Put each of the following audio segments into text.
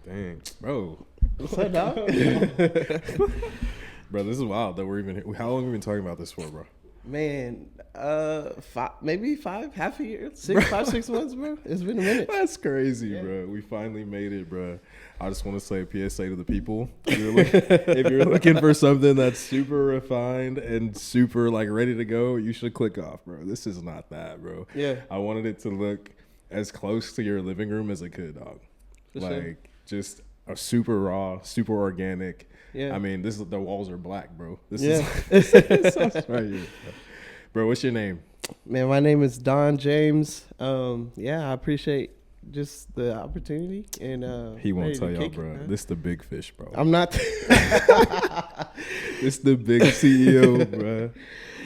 Dang, bro. What's up, dog? Bro, this is wild that we're even here. How long have we been talking about this for, bro? Man, maybe half a year, 6 months, bro. It's been a minute. That's crazy, bro. We finally made it, bro. I just want to say a PSA to the people. If you're looking for something that's super refined and super like ready to go, you should click off, bro. This is not that, bro. Yeah. I wanted it to look as close to your living room as it could, dog. For like sure. just a super raw, super organic. Yeah. I mean, the walls are black, bro. This Yeah. is right here. Bro, what's your name? Man, my name is Don James. I appreciate just the opportunity and He won't ready tell to y'all, kick it, bro. man. This the big fish, bro. I'm not. This the big CEO, bro.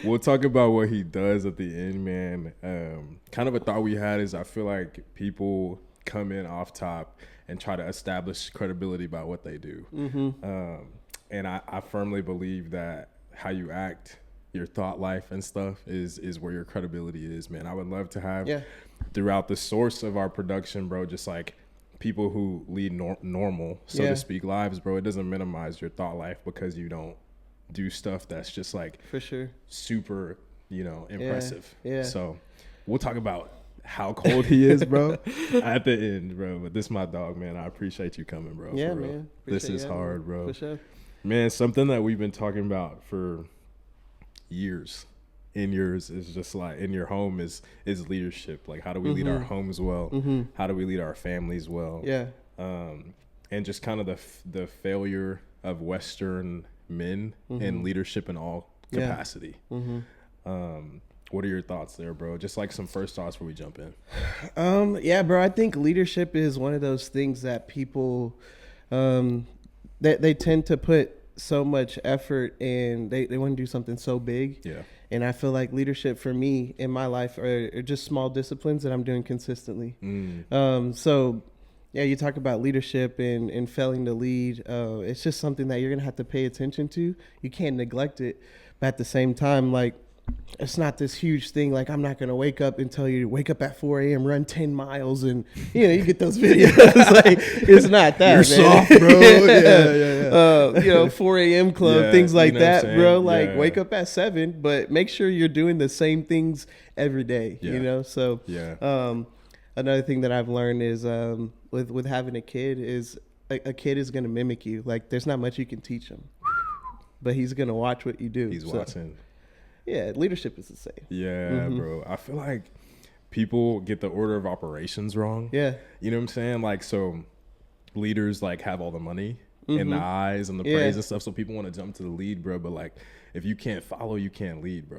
We'll talk about what he does at the end, man. Kind of a thought we had is I feel like people come in off top and try to establish credibility by what they do. And I firmly believe that how you act, your thought life and stuff is where your credibility is, man. I would love to have throughout the source of our production, bro, just like people who lead normal, so to speak, lives, bro. It doesn't minimize your thought life because you don't do stuff that's just like For sure. super, impressive. Yeah. So we'll talk about how cold he is, bro, at the end, bro. But this is my dog, man. I appreciate you coming, bro. Yeah, for real. man. This Appreciate is you having hard, me. bro. For sure. Man, something that we've been talking about for years in yours is just like in your home is leadership. Like, how do we lead our homes well? How do we lead our families well? Yeah. And just kind of the failure of Western men in leadership in all capacity. What are your thoughts there, bro? Just like some first thoughts before we jump in. Yeah, bro. I think leadership is one of those things that people, they tend to put so much effort and they want to do something so big. Yeah. And I feel like leadership for me in my life are just small disciplines that I'm doing consistently. So yeah, you talk about leadership and failing to lead. It's just something that you're going to have to pay attention to. You can't neglect it. But at the same time, like, it's not this huge thing. Like, I'm not going to wake up and tell you to wake up at 4 a.m., run 10 miles. And, you get those videos. Like, it's not that, You're man. soft, bro. Yeah. 4 a.m. club, Yeah, things like you know what I'm that, saying? bro. Like, Yeah. wake up at 7, but make sure you're doing the same things every day, Yeah. So, Yeah. another thing that I've learned is with having a kid is a kid is going to mimic you. Like, there's not much you can teach him, but he's going to watch what you do. He's So, watching. yeah, leadership is the same. Yeah, bro. I feel like people get the order of operations wrong. Yeah. You know what I'm saying? Like, so leaders like have all the money and the eyes and the Yeah. praise and stuff. So people want to jump to the lead, bro. But like, if you can't follow, you can't lead, bro.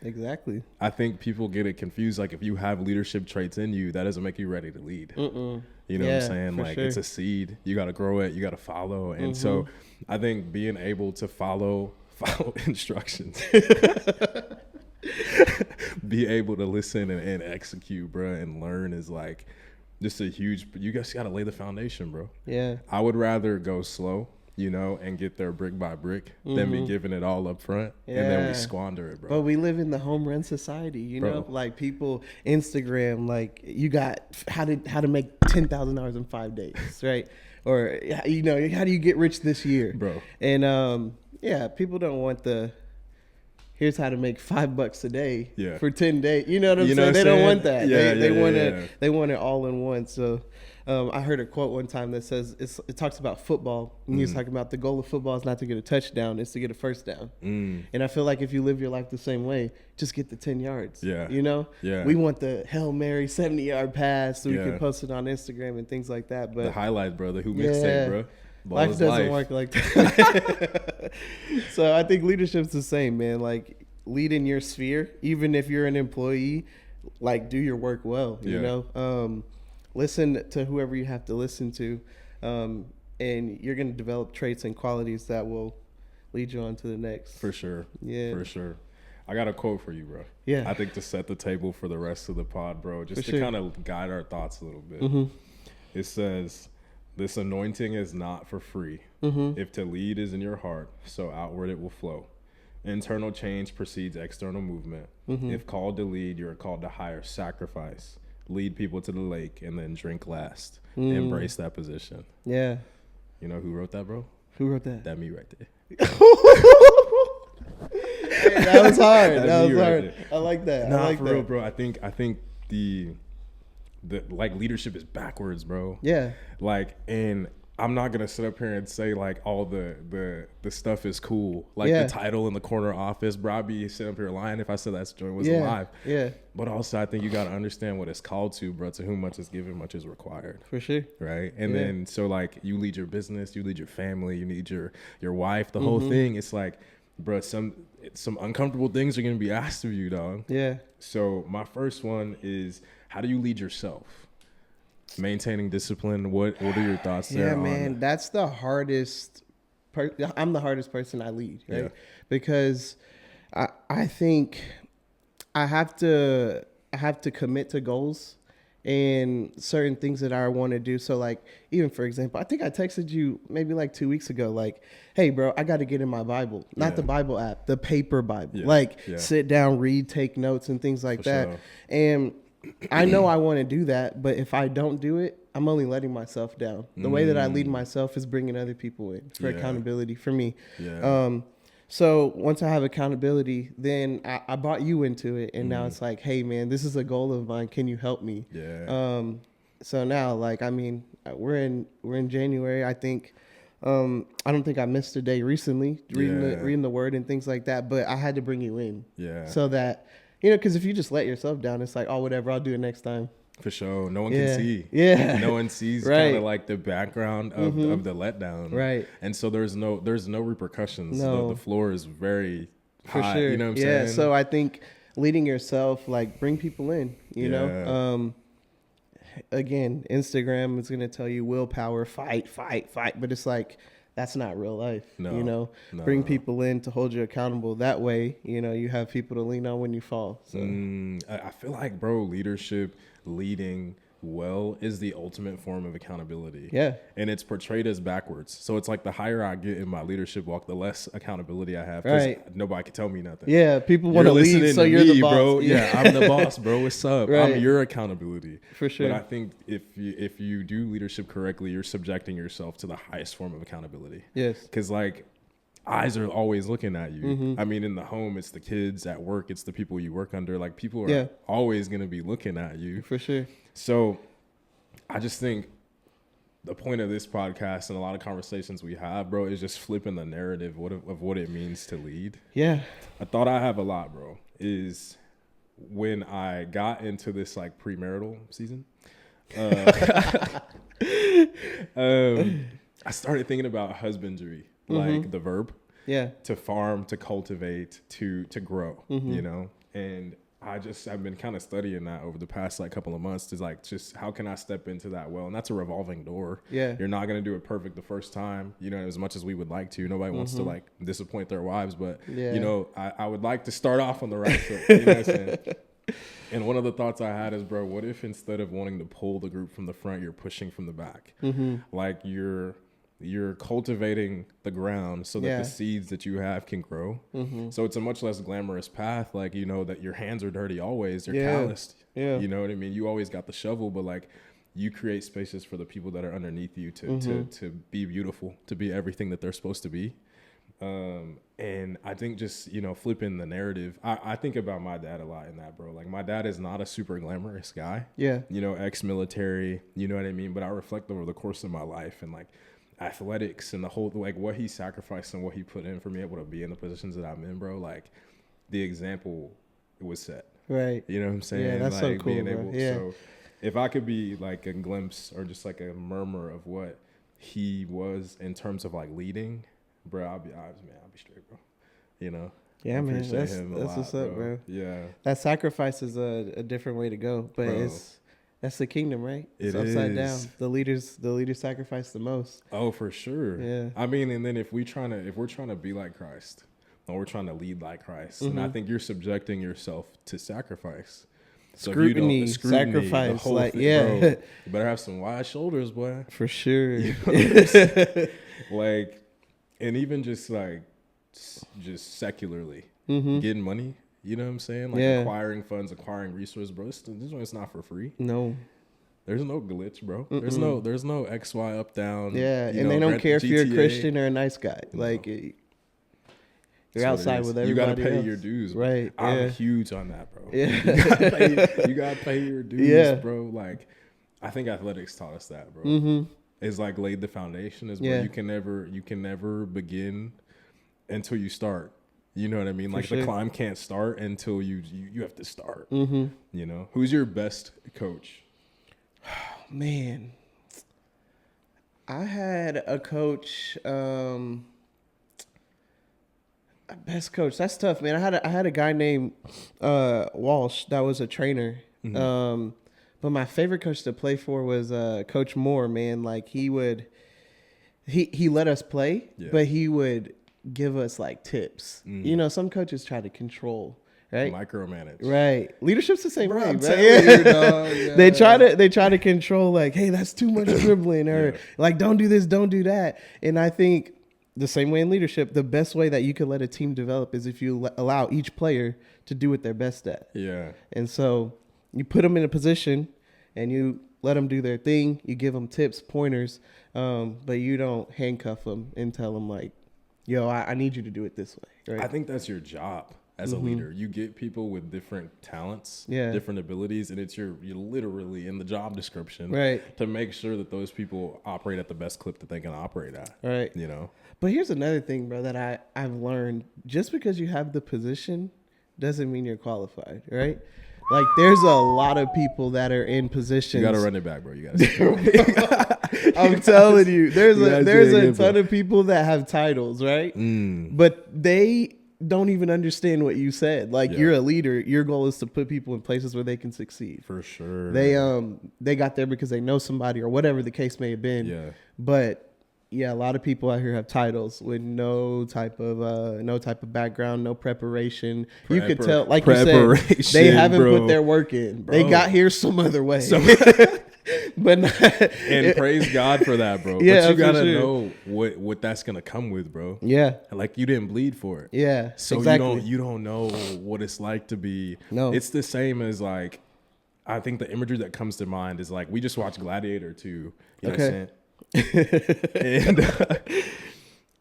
Exactly. I think people get it confused. Like, if you have leadership traits in you, that doesn't make you ready to lead. You know what Yeah, I'm saying? for Like, sure. it's a seed. You got to grow it. You got to follow. And so I think being able to follow instructions, be able to listen and execute, bro, and learn is like just a huge, you guys got to lay the foundation, bro. Yeah. I would rather go slow, and get there brick by brick than be giving it all up front and then we Yeah. squander it, bro. But we live in the home run society, Bro. like people Instagram, like you got how to make $10,000 in 5 days, right? Or how do you get rich this year, Bro. And people don't want here's how to make $5 a day Yeah. for 10 days. You know what I'm You know saying? what They I'm don't saying? want that. Yeah, They want it all in one. So I heard a quote one time that says it talks about football, and he was talking about the goal of football is not to get a touchdown, it's to get a first down. And I feel like if you live your life the same way, just get the 10 yards. Yeah. Yeah. We want the Hail Mary 70-yard pass so we Yeah. can post it on Instagram and things like that. But The highlight, bro. The Who Yeah. mixtape, bro. Ball life is doesn't work like that. So I think leadership's the same, man. Like, lead in your sphere, even if you're an employee, like, do your work well, listen to whoever you have to listen to. And you're going to develop traits and qualities that will lead you on to the next. For sure. Yeah. For sure. I got a quote for you, bro. Yeah. I think to set the table for the rest of the pod, bro, just For to sure. kind of guide our thoughts a little bit. It says, this anointing is not for free. If to lead is in your heart, so outward it will flow. Internal change precedes external movement. If called to lead, you're called to higher sacrifice. lead people to the lake, and then drink last. Embrace that position. Yeah. You know who wrote that, bro? Who wrote that? That me right there. Hey, that was hard. That was me right hard. there. I like that. Nah, I like for that. real, bro. I think the like leadership is backwards, bro. Yeah. Like, and I'm not gonna sit up here and say like all the stuff is cool, like Yeah. the title in the corner office, bro. I'd be sitting up here lying if I said that joint was Yeah. alive. Yeah. But also, I think you gotta understand what it's called to, bro. To whom much is given, much is required. For sure. Right. And Yeah. then so like you lead your business, you lead your family, you lead your wife, the whole thing. It's like, bro, some uncomfortable things are gonna be asked of you, dog. Yeah. So my first one is, how do you lead yourself? Maintaining discipline. What are your thoughts there? Yeah, on, man, that's the hardest. I'm the hardest person I lead, right? Yeah. Because I think I have to commit to goals and certain things that I want to do. So like, even for example, I think I texted you maybe like 2 weeks ago, like, hey bro, I got to get in my Bible, not the Bible app, the paper Bible, sit down, read, take notes and things like that. Sure. And I know I want to do that, but if I don't do it, I'm only letting myself down. The way that I lead myself is bringing other people in for accountability for me. Yeah. So once I have accountability, then I brought you into it, and now it's like, hey man, this is a goal of mine. Can you help me? Yeah. So now, like, I mean, we're in January. I think I don't think I missed a day recently reading the word and things like that. But I had to bring you in, so that, you know, because if you just let yourself down, it's like, oh, whatever, I'll do it next time. For sure. No one can see. Yeah. No one sees Right. kind of like the background of the letdown. Right. And so there's no repercussions. No. The floor is very For high. sure. You know what I'm yeah. saying? So I think leading yourself, like, bring people in, you know? Again, Instagram is going to tell you willpower, fight. But it's like, that's not real life. No. You know, No. bring people in to hold you accountable. That way, you know, you have people to lean on when you fall. So I feel like, bro, leading well is the ultimate form of accountability. Yeah. And it's portrayed as backwards. So it's like the higher I get in my leadership walk, the less accountability I have. 'Cause Right. nobody can tell me nothing. yeah, people want to You're lead, listening so to you're me, the boss. bro. Yeah, I'm the boss, bro. What's up? Right. I'm your accountability. For sure. But I think if you do leadership correctly, you're subjecting yourself to the highest form of accountability. Yes. Because like, eyes are always looking at you. Mm-hmm. I mean, in the home, it's the kids. At work, it's the people you work under. Like, people are Yeah. always gonna be looking at you. For sure. So I just think the point of this podcast and a lot of conversations we have, bro, is just flipping the narrative of what it means to lead. Yeah. A thought I have a lot, bro, is when I got into this like premarital season, I started thinking about husbandry, like the verb, Yeah. to farm, to cultivate, to grow, you know? And I've been kind of studying that over the past like couple of months, to like, just how can I step into that well? And that's a revolving door. Yeah. You're not going to do it perfect the first time, you know, as much as we would like to. Nobody wants to like disappoint their wives, but Yeah. you know, I would like to start off on the right foot. You know what I'm saying? And one of the thoughts I had is, bro, what if instead of wanting to pull the group from the front, you're pushing from the back? Like you're cultivating the ground so that Yeah. the seeds that you have can grow. So it's a much less glamorous path. Like, you know, that your hands are dirty always. They're Yeah. calloused. Yeah. You know what I mean? You always got the shovel, but like, you create spaces for the people that are underneath you to be beautiful, to be everything that they're supposed to be. And I think just, you know, flipping the narrative, I think about my dad a lot in that, bro. Like, my dad is not a super glamorous guy. Yeah. You know, ex-military, you know what I mean? But I reflect over the course of my life and like athletics and the whole, like what he sacrificed and what he put in for me able to be in the positions that I'm in, bro. Like, the example was set. Right. You know what I'm saying? Yeah, that's so like, cool, bro. Yeah. So if I could be like a glimpse or just like a murmur of what he was in terms of like leading, bro, I'll be straight, bro. You know? Yeah, I man. appreciate That's him a what's lot, up, bro. Yeah. That sacrifice is a different way to go, but Bro. that's the kingdom, right? It's It upside is. down. The leaders sacrifice the most. Oh, for sure. Yeah. I mean, and then if we're trying to be like Christ, or we're trying to lead like Christ, and I think you're subjecting yourself to sacrifice. So if you don't- Scrutiny, the sacrifice, the whole like, thing, yeah. bro, you better have some wide shoulders, boy. For sure. You know what I'm saying? Like, and even just like, just secularly, getting money You know what I'm saying? Like acquiring funds, acquiring resources, bro. This one's not for free. No. There's no glitch, bro. There's no X, Y, up, down. Yeah, and they don't care if you're a Christian or a nice guy. Like, you're outside with everybody. You gotta pay else. your dues, right? I'm huge on that, bro. Yeah, you gotta pay your dues, bro. Like, I think athletics taught us that, bro. Mm-hmm. It's like laid the foundation. Is bro, you can never begin until you start. You know what I mean? Like the climb can't start until you have to start. Mm-hmm. You know, who's your best coach? Man, I had a coach. Best coach. That's tough, man. I had a guy named Walsh that was a trainer. Mm-hmm. But my favorite coach to play for was Coach Moore. Man, like he let us play, but he would give us like tips. You know, some coaches try to control. Right, micromanage. Right, leadership's the same way. I'm right? you, dog, yeah. They try to control. Like, hey, that's too much dribbling, or like, don't do this, don't do that. And I think the same way in leadership, the best way that you can let a team develop is if you allow each player to do what they're best at. Yeah. And so you put them in a position, and you let them do their thing. You give them tips, pointers, but you don't handcuff them and tell them like, "Yo, I need you to do it this way." Right? I think that's your job. As a leader, you get people with different talents, different abilities, and you're literally in the job description, right, to make sure that those people operate at the best clip that they can operate at, right? You know. But here's another thing, bro, that I've learned: just because you have the position doesn't mean you're qualified, right? Like, there's a lot of people that are in positions. You got to run it back, bro. You got to. I'm telling you, there's a ton of people that have titles, right? But they don't even understand what you said. Like, you're a leader. Your goal is to put people in places where they can succeed. For sure. They got there because they know somebody or whatever the case may have been. Yeah. But yeah, a lot of people out here have titles with no type of background, no preparation. You could tell, like you said, they haven't put their work in. Bro. They got here some other way. But and praise God for that, bro. Yeah, but you gotta know what that's gonna come with, bro. Yeah, like you didn't bleed for it. Yeah, so exactly. you don't know what it's like to be. No, it's the same as like, I think the imagery that comes to mind is like we just watched Gladiator 2. You know what I'm saying?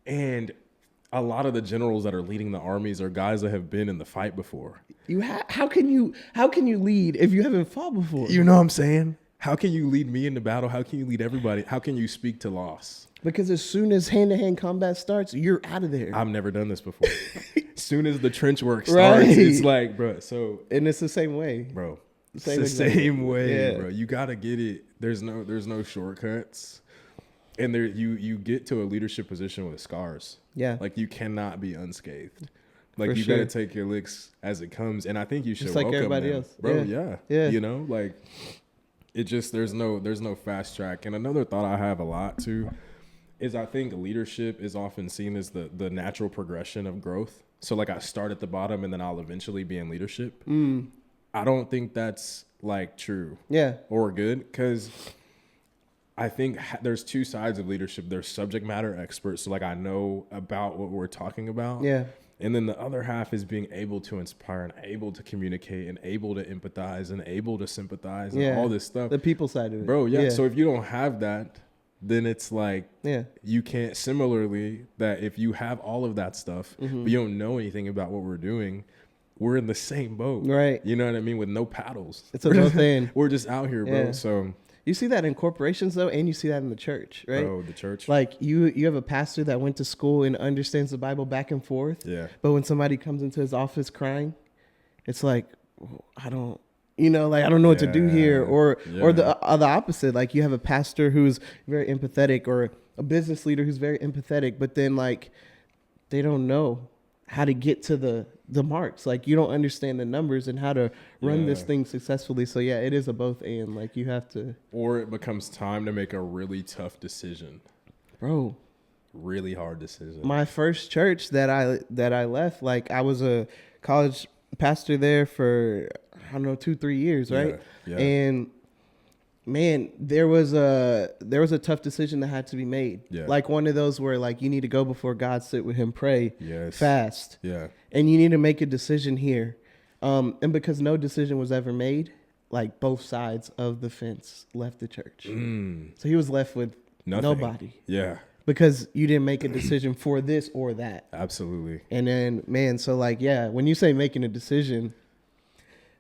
and a lot of the generals that are leading the armies are guys that have been in the fight before. How can you lead if you haven't fought before? You know what I'm saying? How can you lead me into battle? How can you lead everybody? How can you speak to loss? Because as soon as hand-to-hand combat starts, you're out of there. I've never done this before. As soon as the trench work starts, it's like, bro. So and it's the same way, bro. It's the same way, bro. You gotta get it. There's no shortcuts. And there, you get to a leadership position with scars. Yeah, like you cannot be unscathed. Like you gotta take your licks as it comes. And I think you should just like welcome everybody them. else, bro. Yeah. You know, like. It just there's no fast track. And another thought I have a lot too is I think leadership is often seen as the natural progression of growth. So like I start at the bottom and then I'll eventually be in leadership. I don't think that's like true. Yeah. Or good, because I think there's two sides of leadership. There's subject matter experts, so like I know about what we're talking about. Yeah. And then the other half is being able to inspire and able to communicate and able to empathize and able to sympathize and all this stuff. The people side of it. Bro, yeah. So if you don't have that, then it's like you can't. Similarly, that if you have all of that stuff, but you don't know anything about what we're doing, we're in the same boat. Right. You know what I mean? With no paddles. It's a boat thing. We're just out here, bro. So you see that in corporations, though, and you see that in the church, right? Oh, the church. Like, you have a pastor that went to school and understands the Bible back and forth. Yeah. But when somebody comes into his office crying, it's like, I don't know what to do here. Or the opposite. Like, you have a pastor who's very empathetic or a business leader who's very empathetic, but then, like, they don't know how to get to the marks. Like, you don't understand the numbers and how to run this thing successfully. So yeah, it is a both and. Like, you have to. Or it becomes time to make a really tough decision, bro. Really hard decision. My first church that I left, like, I was a college pastor there for 2-3 years, right? Yeah. And man, there was a tough decision that had to be made. Yeah. Like, one of those where, like, you need to go before God, sit with him, pray, fast. Yeah. And you need to make a decision here. And because no decision was ever made, like both sides of the fence left the church. So he was left with Nothing. nobody. Yeah. Because you didn't make a decision for this or that. Absolutely. And then, man, so like, yeah, when you say making a decision,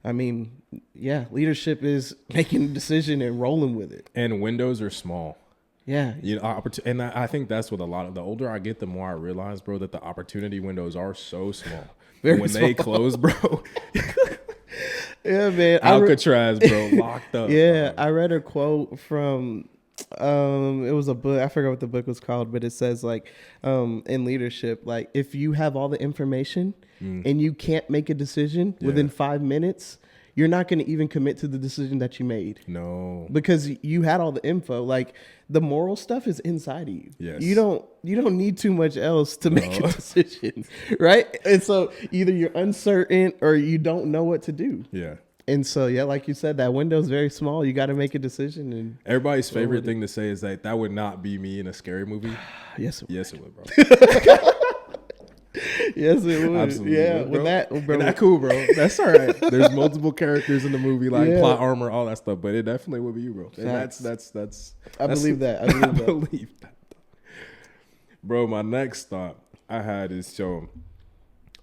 I mean, yeah, leadership is making a decision and rolling with it. And windows are small. Yeah. You know, and I think that's what a lot of the older I get, the more I realize, bro, that the opportunity windows are so small. Very when small. they close, bro. Yeah, man. Alcatraz, bro, locked up. Yeah, dog. I read a quote from it was a book. I forgot what the book was called, but it says like in leadership, like if you have all the information and you can't make a decision within 5 minutes, you're not going to even commit to the decision that you made. No. Because you had all the info. Like the moral stuff is inside of you. Yes. You don't need too much else to make a decision, right? And so either you're uncertain or you don't know what to do. Yeah. And so, yeah, like you said, that window's very small. You got to make a decision. And Everybody's favorite thing to say is that would not be me in a scary movie. yes, it would. Yes, it would, bro. Yes, it would. Absolutely. Yeah, Bro. with that, bro. And that cool, bro. That's all right. There's multiple characters in the movie, like Yeah. plot armor, all that stuff, but it definitely would be you, bro. And that's I believe that. I believe I that. believe that. Bro, my next thought I had is so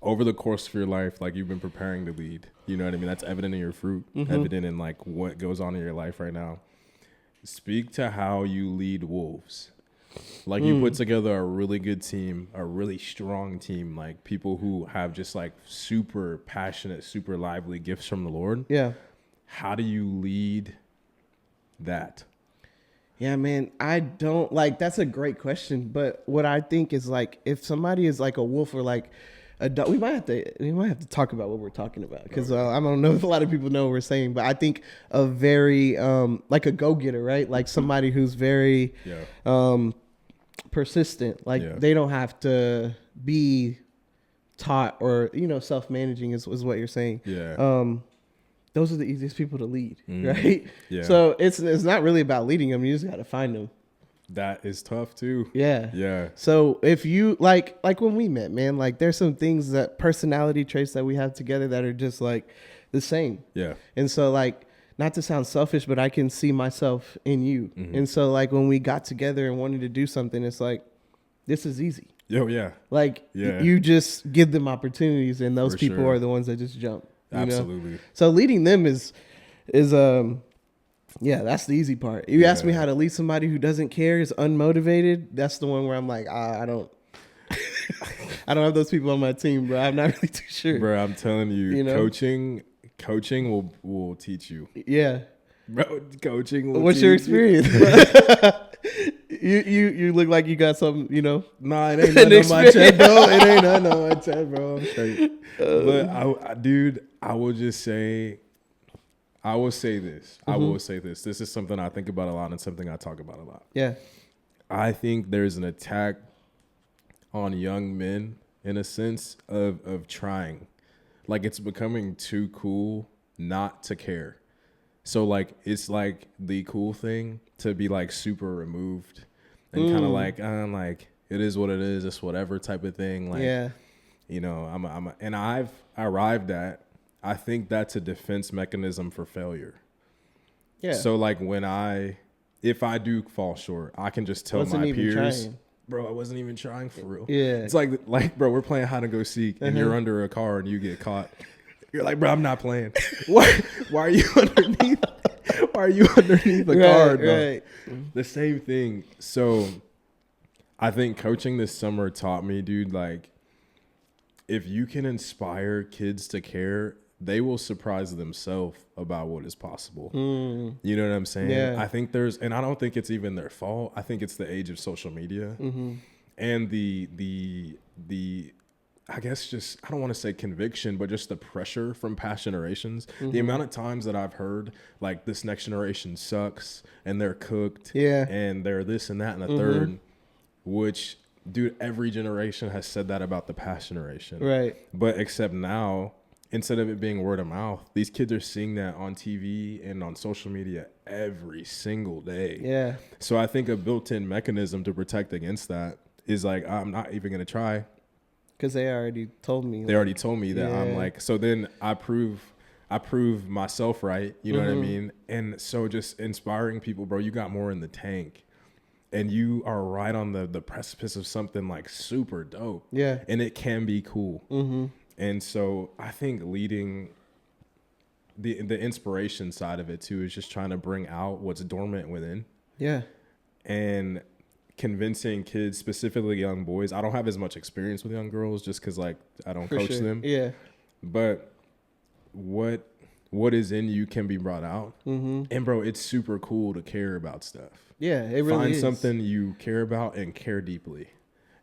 over the course of your life, like you've been preparing to lead. You know what I mean? That's evident in your fruit, evident in like what goes on in your life right now. Speak to how you lead wolves. Like you put together a really good team, a really strong team, like people who have just like super passionate, super lively gifts from the Lord. Yeah. How do you lead that? Yeah, man, I don't like that's a great question. But what I think is like if somebody is like a wolf or like a dog, we might have to talk about what we're talking about because I don't know if a lot of people know what we're saying. But I think a very like a go-getter, right? Like somebody who's very persistent. Like they don't have to be taught or self-managing is what you're saying. Yeah. Those are the easiest people to lead, right? Yeah. So it's not really about leading them. You just got to find them. That is tough too. Yeah. Yeah. So if you like when we met, man, like there's some things that personality traits that we have together that are just like the same. Yeah. And so like, not to sound selfish, but I can see myself in you. And so like when we got together and wanted to do something, it's like, this is easy. Yo, yeah. Like you just give them opportunities and those For people sure. are the ones that just jump. Absolutely. Know? So leading them is yeah, that's the easy part. You ask me how to lead somebody who doesn't care, is unmotivated. That's the one where I'm like, I don't I don't have those people on my team, bro. I'm not really too sure. Bro, I'm telling you, coaching will teach you. Yeah. Bro, coaching will What's teach your you. experience? You look like you got some, Nah, it ain't nothing on my chest, bro. It ain't nothing on my chest, bro. I'm straight. But dude, I will say this. I will say this. This is something I think about a lot and something I talk about a lot. Yeah. I think there's an attack on young men in a sense of trying. Like it's becoming too cool not to care. So like it's like the cool thing to be like super removed and kind of like it is what it is, it's whatever type of thing. Like and I've arrived at I think that's a defense mechanism for failure. Yeah. So like if I do fall short, I can just tell my peers, bro, I wasn't even trying for real. Yeah. It's like bro, we're playing hide and go seek and you're under a car and you get caught. You're like, bro, I'm not playing. Why are you underneath? Why are you underneath the car, bro? Right. The same thing. So I think coaching this summer taught me, dude, like if you can inspire kids to care, they will surprise themselves about what is possible. You know what I'm saying? Yeah. I think and I don't think it's even their fault. I think it's the age of social media and the I guess just, I don't want to say conviction, but just the pressure from past generations. The amount of times that I've heard like this next generation sucks and they're cooked and they're this and that and the third, which dude, every generation has said that about the past generation. Right. But except now, instead of it being word of mouth, these kids are seeing that on TV and on social media every single day. Yeah. So I think a built-in mechanism to protect against that is like, I'm not even going to try. Because they already told me. They already told me that I'm Yeah. like, so then I prove myself right. You know what I mean? And so just inspiring people, bro, you got more in the tank. And you are right on the precipice of something like super dope. Yeah. And it can be cool. And so I think leading the inspiration side of it too is just trying to bring out what's dormant within Yeah. and convincing kids, specifically young boys. I don't have as much experience with young girls just because like I don't For coach sure. them. Yeah. But what is in you can be brought out. And bro, it's super cool to care about stuff. Yeah, it really Find is. something you care about and care deeply.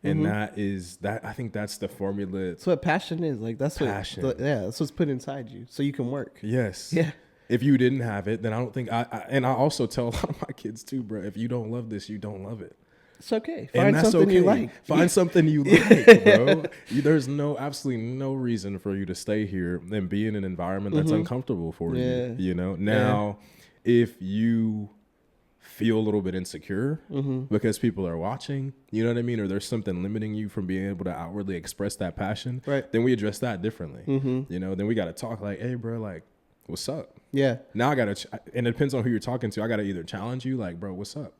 And I think that's the formula. That's what passion is. Like that's Passion. what that's what's put inside you so you can work. Yes. Yeah. If you didn't have it, then I don't think and I also tell a lot of my kids too, bro, if you don't love this, you don't love it. It's okay. And Find that's something you okay. like. Find something you like, bro. There's absolutely no reason for you to stay here and be in an environment that's uncomfortable for you. You know. Now, if you feel a little bit insecure because people are watching, you know what I mean, or there's something limiting you from being able to outwardly express that passion, Right. then we address that differently. You know, then we got to talk like, hey, bro, like, what's up? Yeah. Now I gotta, and it depends on who you're talking to. I gotta either challenge you, like, bro, what's up?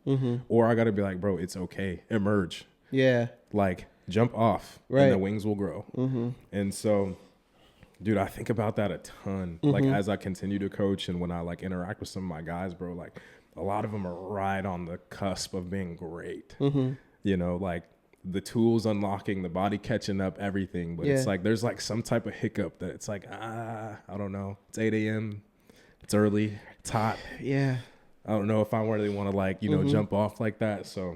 Or I gotta be like, bro, it's okay. Emerge. Yeah. Like, jump off. Right. And the wings will grow. And so, dude, I think about that a ton. Like, as I continue to coach and when I, like, interact with some of my guys, bro, like, a lot of them are right on the cusp of being great. You know, like, the tools unlocking, the body catching up, everything. But it's like, there's, like, some type of hiccup that it's like, I don't know. It's 8 a.m. It's early. It's hot. Yeah. I don't know if I really want to like, you know, jump off like that. So,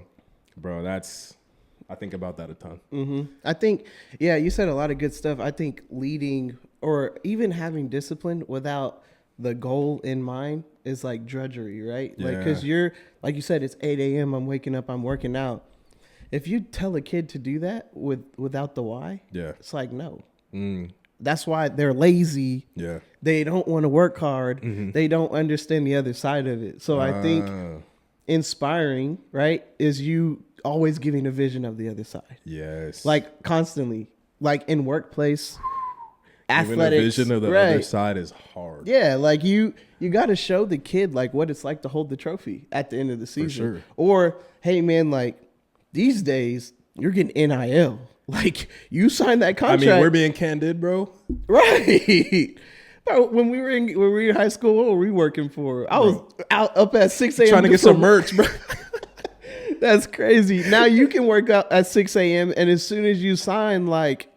bro, I think about that a ton. I think, yeah, you said a lot of good stuff. I think leading or even having discipline without the goal in mind is like drudgery, right? Like, because you're, like you said, it's 8 a.m. I'm waking up, I'm working out. If you tell a kid to do that without the why, it's like, no. That's why they're lazy. Yeah. They don't want to work hard. They don't understand the other side of it. So I think inspiring, right, is you always giving a vision of the other side. Yes. Like constantly, like in workplace, even athletics. the vision of the other side is hard. Yeah, like you got to show the kid like what it's like to hold the trophy at the end of the season. sure. Or, hey man, like these days you're getting NIL. Like you signed that contract. I mean, we're being candid, bro. Right. Bro, when we were in high school, what were we working for? I was up at 6 a.m. Trying to get some merch, bro. That's crazy. Now you can work out at 6 a.m. and as soon as you sign, like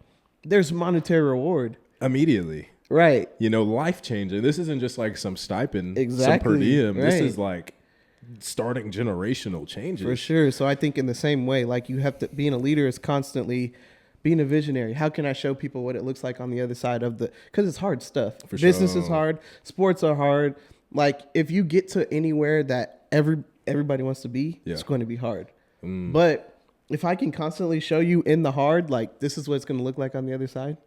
there's monetary reward. Immediately. Right. You know, life changing. This isn't just like some stipend, Exactly. some per diem. This Right. is like starting generational changes. For sure. So I think in the same way, like you have to, being a leader is constantly being a visionary. How can I show people what it looks like on the other side of because it's hard stuff. Business is hard. Sports are hard. Like if you get to anywhere that everybody wants to be, it's going to be hard. But if I can constantly show you in the hard, like this is what it's going to look like on the other side,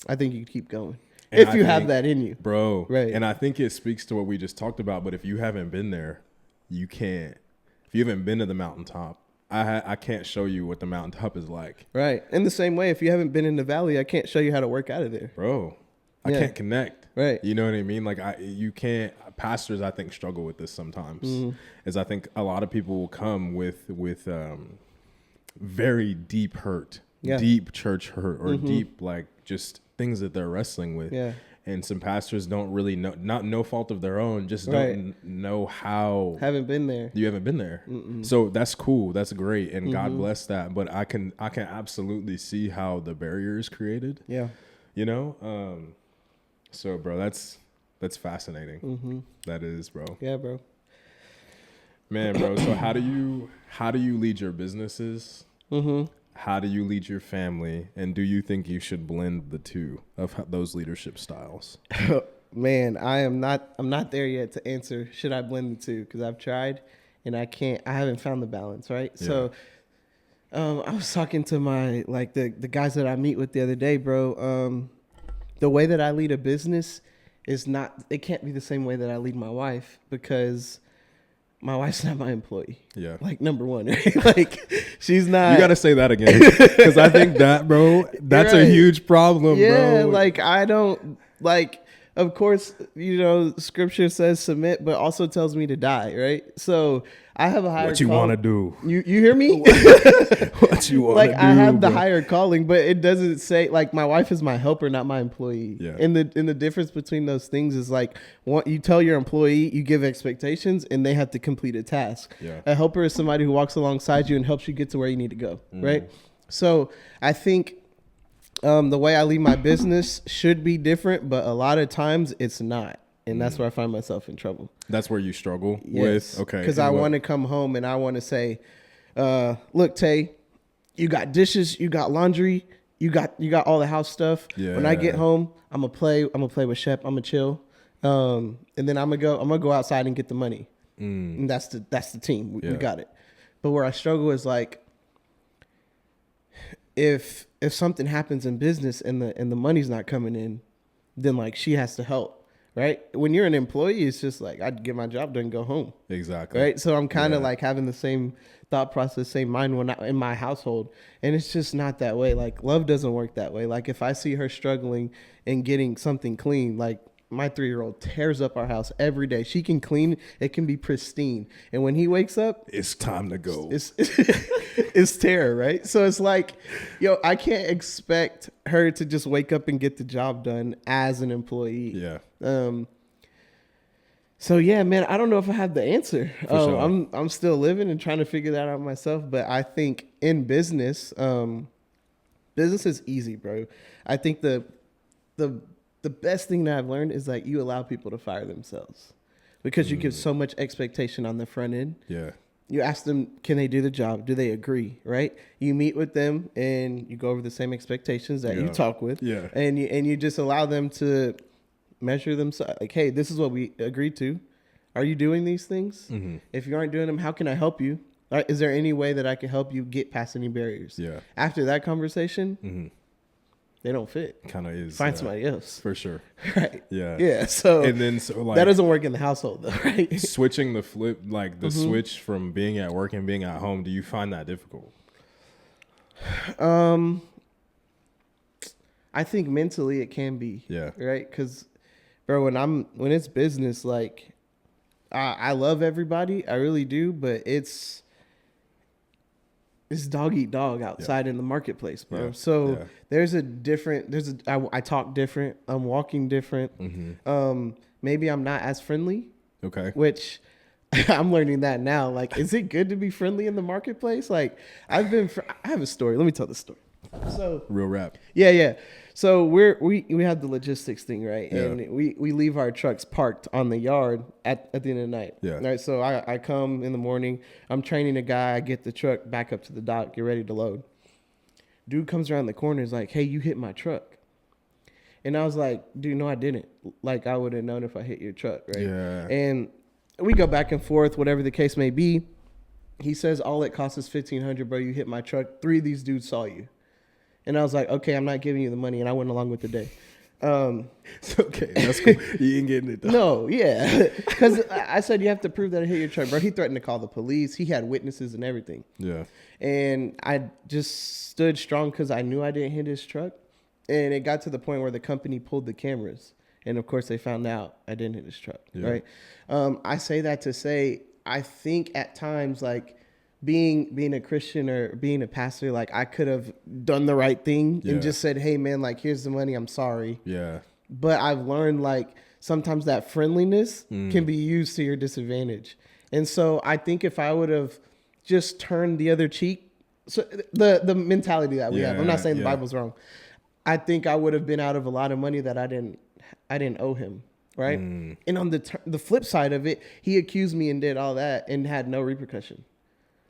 I think you can keep going. And if you have that in you. Bro. Right. And I think it speaks to what we just talked about. But if you haven't been there, you can't. If you haven't been to the mountaintop, I can't show you what the mountaintop is like. Right. In the same way, if you haven't been in the valley, I can't show you how to work out of there. Bro, I can't connect. Right. You know what I mean? Like you can't. Pastors, I think, struggle with this sometimes. Is I think a lot of people will come with very deep hurt, deep church hurt, or deep like just things that they're wrestling with. Yeah. And some pastors don't really know, not no fault of their own, just don't know how. Haven't been there. You haven't been there. So that's cool. That's great. And God bless that. But I can absolutely see how the barrier is created. Yeah. You know? So bro, that's fascinating. That is, bro. Yeah, bro. Man, bro. So how do you lead your businesses? How do you lead your family? And do you think you should blend the two of those leadership styles? Man, I'm not there yet to answer. Should I blend the two? Because I've tried and I haven't found the balance. Right. Yeah. So, I was talking to my, like the guys that I meet with the other day, bro. The way that I lead a business it can't be the same way that I lead my wife because my wife's not my employee. Yeah. Like, number one, right? Like, she's not. You got to say that again. Because I think that, bro, that's a huge problem, yeah, bro. like, I don't, like, of course, you know, scripture says submit, but also tells me to die, right? So I have a higher What you want to do. You hear me? What you want to Like, do, I have the bro. higher calling, but it doesn't say, like, my wife is my helper, not my employee. Yeah. And the difference between those things is, like, you tell your employee, you give expectations, and they have to complete a task. Yeah. A helper is somebody who walks alongside you and helps you get to where you need to go, right? So I think the way I lead my business should be different, but a lot of times it's not. And that's where I find myself in trouble. That's where you struggle Yes. with? Okay. Because I want to come home and I want to say, look, Tay, you got dishes, you got laundry, you got all the house stuff. Yeah. When I get home, I'm gonna play with Shep. I'm gonna chill, and then I'm gonna go outside and get the money. And that's the team. We got it. But where I struggle is, like, if something happens in business and the money's not coming in, then, like, she has to help. Right. When you're an employee, it's just like, I'd get my job done and go home. Exactly. Right. So I'm kind of like having the same thought process, same mind when in my household. And it's just not that way. Like, love doesn't work that way. Like, if I see her struggling and getting something clean, like, my 3-year-old tears up our house every day. She can clean. It can be pristine. And when he wakes up, it's time to go. It's terror, right? So it's like, yo, I can't expect her to just wake up and get the job done as an employee. Yeah. So yeah, man, I don't know if I have the answer. Sure. I'm still living and trying to figure that out myself. But I think in business, business is easy, bro. I think the best thing that I've learned is, like, you allow people to fire themselves because you give so much expectation on the front end. Yeah. You ask them, can they do the job? Do they agree? Right? You meet with them and you go over the same expectations that you talk with. Yeah. And you just allow them to measure themselves. Like, hey, this is what we agreed to. Are you doing these things? Mm-hmm. If you aren't doing them, how can I help you? Is there any way that I can help you get past any barriers? Yeah. After that conversation, they don't fit. Kind of is. Find somebody else. For sure. Right. Yeah. Yeah. So, and then, so, like, that doesn't work in the household, though, right? switching the flip, like the switch from being at work and being at home, do you find that difficult? I think mentally it can be. Yeah. Right? Because, bro, when it's business, like, I love everybody, I really do, but it's dog eat dog outside in the marketplace, bro. Yeah. So I talk different, I'm walking different. Maybe I'm not as friendly, Okay. which I'm learning that now. Like, is it good to be friendly in the marketplace? Like, I have a story. Let me tell the story. So Real rap. yeah. So we have the logistics thing, right? Yeah. And we leave our trucks parked on the yard at the end of the night. Yeah. Right. So I come in the morning, I'm training a guy, I get the truck back up to the dock, get ready to load. Dude comes around the corner, is like, hey, you hit my truck. And I was like, dude, no, I didn't. Like, I would have known if I hit your truck, right? Yeah. And we go back and forth, whatever the case may be. He says, all it costs is $1,500, bro. You hit my truck. 3 of these dudes saw you. And I was like, okay, I'm not giving you the money. And I went along with the day. It's okay. That's cool. You ain't getting it, though. No, yeah. Because I said, you have to prove that I hit your truck, bro. He threatened to call the police. He had witnesses and everything. Yeah. And I just stood strong because I knew I didn't hit his truck. And it got to the point where the company pulled the cameras. And, of course, they found out I didn't hit his truck, right? I say that to say, I think at times, like, being a Christian or being a pastor, like, I could have done the right thing and just said, hey, man, like, here's the money. I'm sorry. Yeah. But I've learned, like, sometimes that friendliness can be used to your disadvantage. And so I think if I would have just turned the other cheek, so the mentality that we have, I'm not saying the Bible's wrong. I think I would have been out of a lot of money that I didn't owe him. Right. And on the flip side of it, he accused me and did all that and had no repercussion.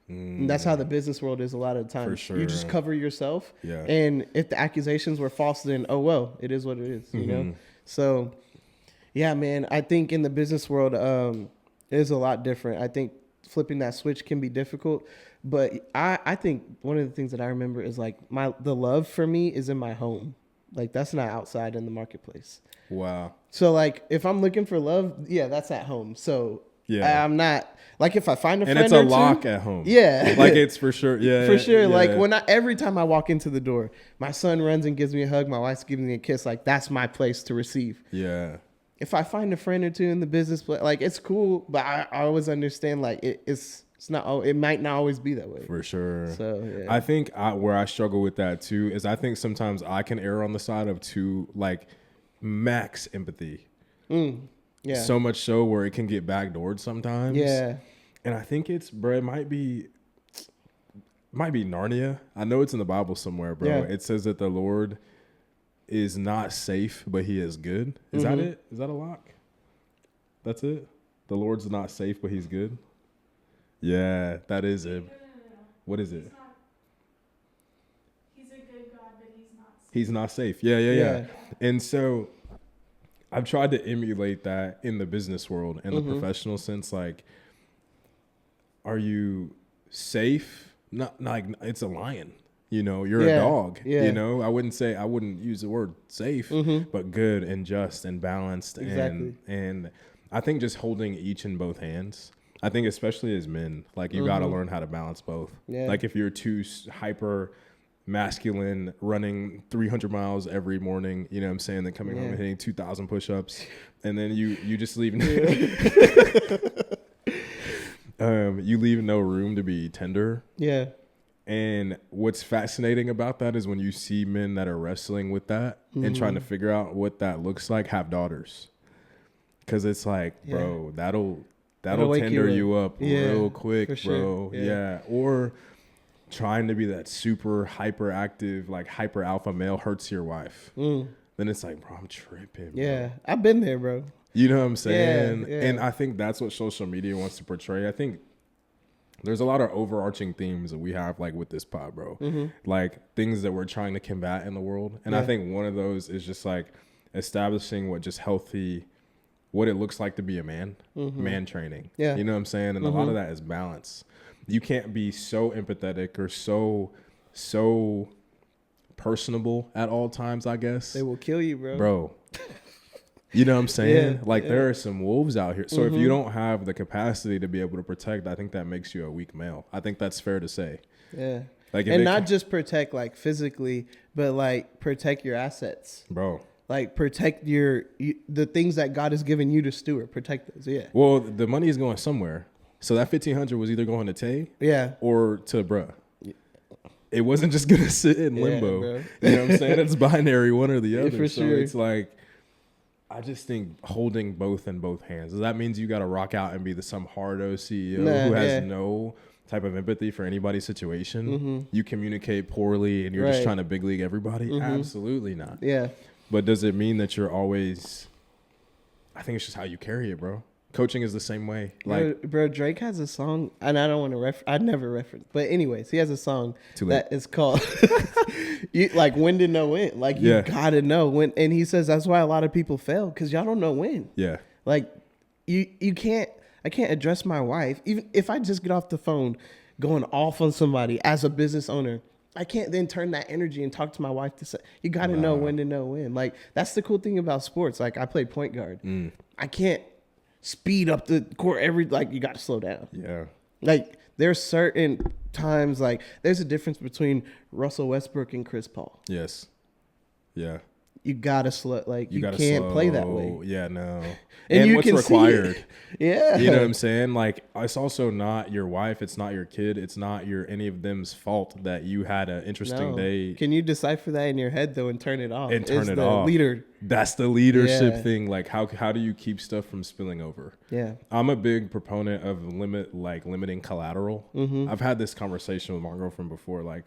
And that's how the business world is a lot of the time. For sure. You just cover yourself. Yeah. And if the accusations were false, then, oh, well, it is what it is, you know? So, yeah, man, I think in the business world, it is a lot different. I think flipping that switch can be difficult. But I think one of the things that I remember is, like, the love for me is in my home. Like, that's not outside in the marketplace. Wow. So, like, if I'm looking for love, yeah, that's at home. So Yeah. I'm not like if I find a And friend it's a or two, lock at home. Yeah. Like it's for sure. Yeah. for sure. Yeah. Like every time I walk into the door, my son runs and gives me a hug. My wife's giving me a kiss. Like that's my place to receive. Yeah. If I find a friend or two in the business, like it's cool, but I always understand like it's not. It might not always be that way. For sure. So yeah. I think where I struggle with that too is I think sometimes I can err on the side of too like max empathy. Yeah. So much so where it can get backdoored sometimes. Yeah. And I think it might be Narnia. I know it's in the Bible somewhere, bro. Yeah. It says that the Lord is not safe, but he is good. Is that it? Is that a lock? That's it? The Lord's not safe, but he's good? Yeah, that is it. No. What is it? He's a good God, but he's not safe. He's not safe. Yeah. And so I've tried to emulate that in the business world and the professional sense. Like, are you safe? Not like it's a lion. You know, you're a dog. Yeah. You know, I wouldn't use the word safe, but good and just and balanced. Exactly. And I think just holding each in both hands. I think especially as men, like you got to learn how to balance both. Yeah. Like if you're too hyper masculine, running 300 miles every morning, you know what I'm saying, then coming home and hitting 2,000 push-ups, and then you just leave you leave no room to be tender. Yeah. And what's fascinating about that is when you see men that are wrestling with that and trying to figure out what that looks like, have daughters. Because it's like, bro, that'll wake tender you you up real quick, for bro. sure. Yeah. Or trying to be that super hyperactive, like hyper alpha male hurts your wife. Then it's like, bro, I'm tripping. Bro. Yeah. I've been there, bro. You know what I'm saying? Yeah. And I think that's what social media wants to portray. I think there's a lot of overarching themes that we have like with this pod, bro. Like things that we're trying to combat in the world. And I think one of those is just like establishing what it looks like to be a man, man training. Yeah. You know what I'm saying? And a lot of that is balance. You can't be so empathetic or so personable at all times, I guess. They will kill you, bro. Bro. You know what I'm saying? Yeah, There are some wolves out here. So if you don't have the capacity to be able to protect, I think that makes you a weak male. I think that's fair to say. Yeah. Like, if And it not just protect like physically, but like protect your assets. bro. Like protect the things that God has given you to steward. Protect those. Yeah. Well, the money is going somewhere. So that 1,500 was either going to Tay Yeah. or to bruh. It wasn't just gonna sit in limbo. bro. You know what I'm saying? It's binary, one or the other. for so sure. it's like, I just think holding both in both hands. That means you got to rock out and be some hardo CEO who has no type of empathy for anybody's situation. You communicate poorly and you're just trying to big league everybody. Absolutely not. Yeah. But does it mean that you're always? I think it's just how you carry it, bro. Coaching is the same way. Like, Bro, Drake has a song, and I don't want to I'd never reference, but anyways, he has a song Too late. that is called like when to know when. Like you gotta know when, and he says that's why a lot of people fail because y'all don't know when. yeah, Like you can't. I can't address my wife even if I just get off the phone going off on somebody as a business owner. I can't then turn that energy and talk to my wife to say, you got to know when to know when. Like, that's the cool thing about sports. Like, I play point guard. I can't speed up the court you got to slow down. yeah, Like, there's certain times, like, there's a difference between Russell Westbrook and Chris Paul. yes, yeah. You got to slow, like, you gotta can't play that way. Yeah, no. And you what's can required. see it. Yeah. You know what I'm saying? Like, it's also not your wife. It's not your kid. It's not any of them's fault that you had an interesting day. Can you decipher that in your head though and turn it off? And turn It's it the off. Leader. That's the leadership Yeah. thing. Like, how do you keep stuff from spilling over? Yeah. I'm a big proponent of limiting collateral. I've had this conversation with my girlfriend before. Like,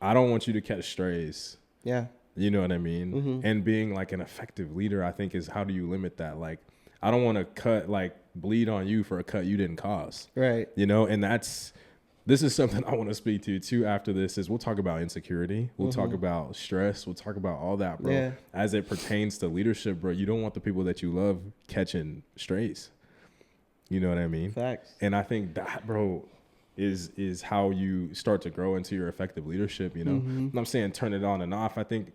I don't want you to catch strays. Yeah. You know what I mean? And being like an effective leader, I think, is how do you limit that? Like, I don't want to bleed on you for a cut you didn't cause. Right. You know, and this is something I want to speak to too after this is we'll talk about insecurity. We'll talk about stress. We'll talk about all that, bro. Yeah. As it pertains to leadership, bro, you don't want the people that you love catching strays. You know what I mean? Facts. And I think that, bro, is how you start to grow into your effective leadership, you know? I'm not saying turn it on and off. I think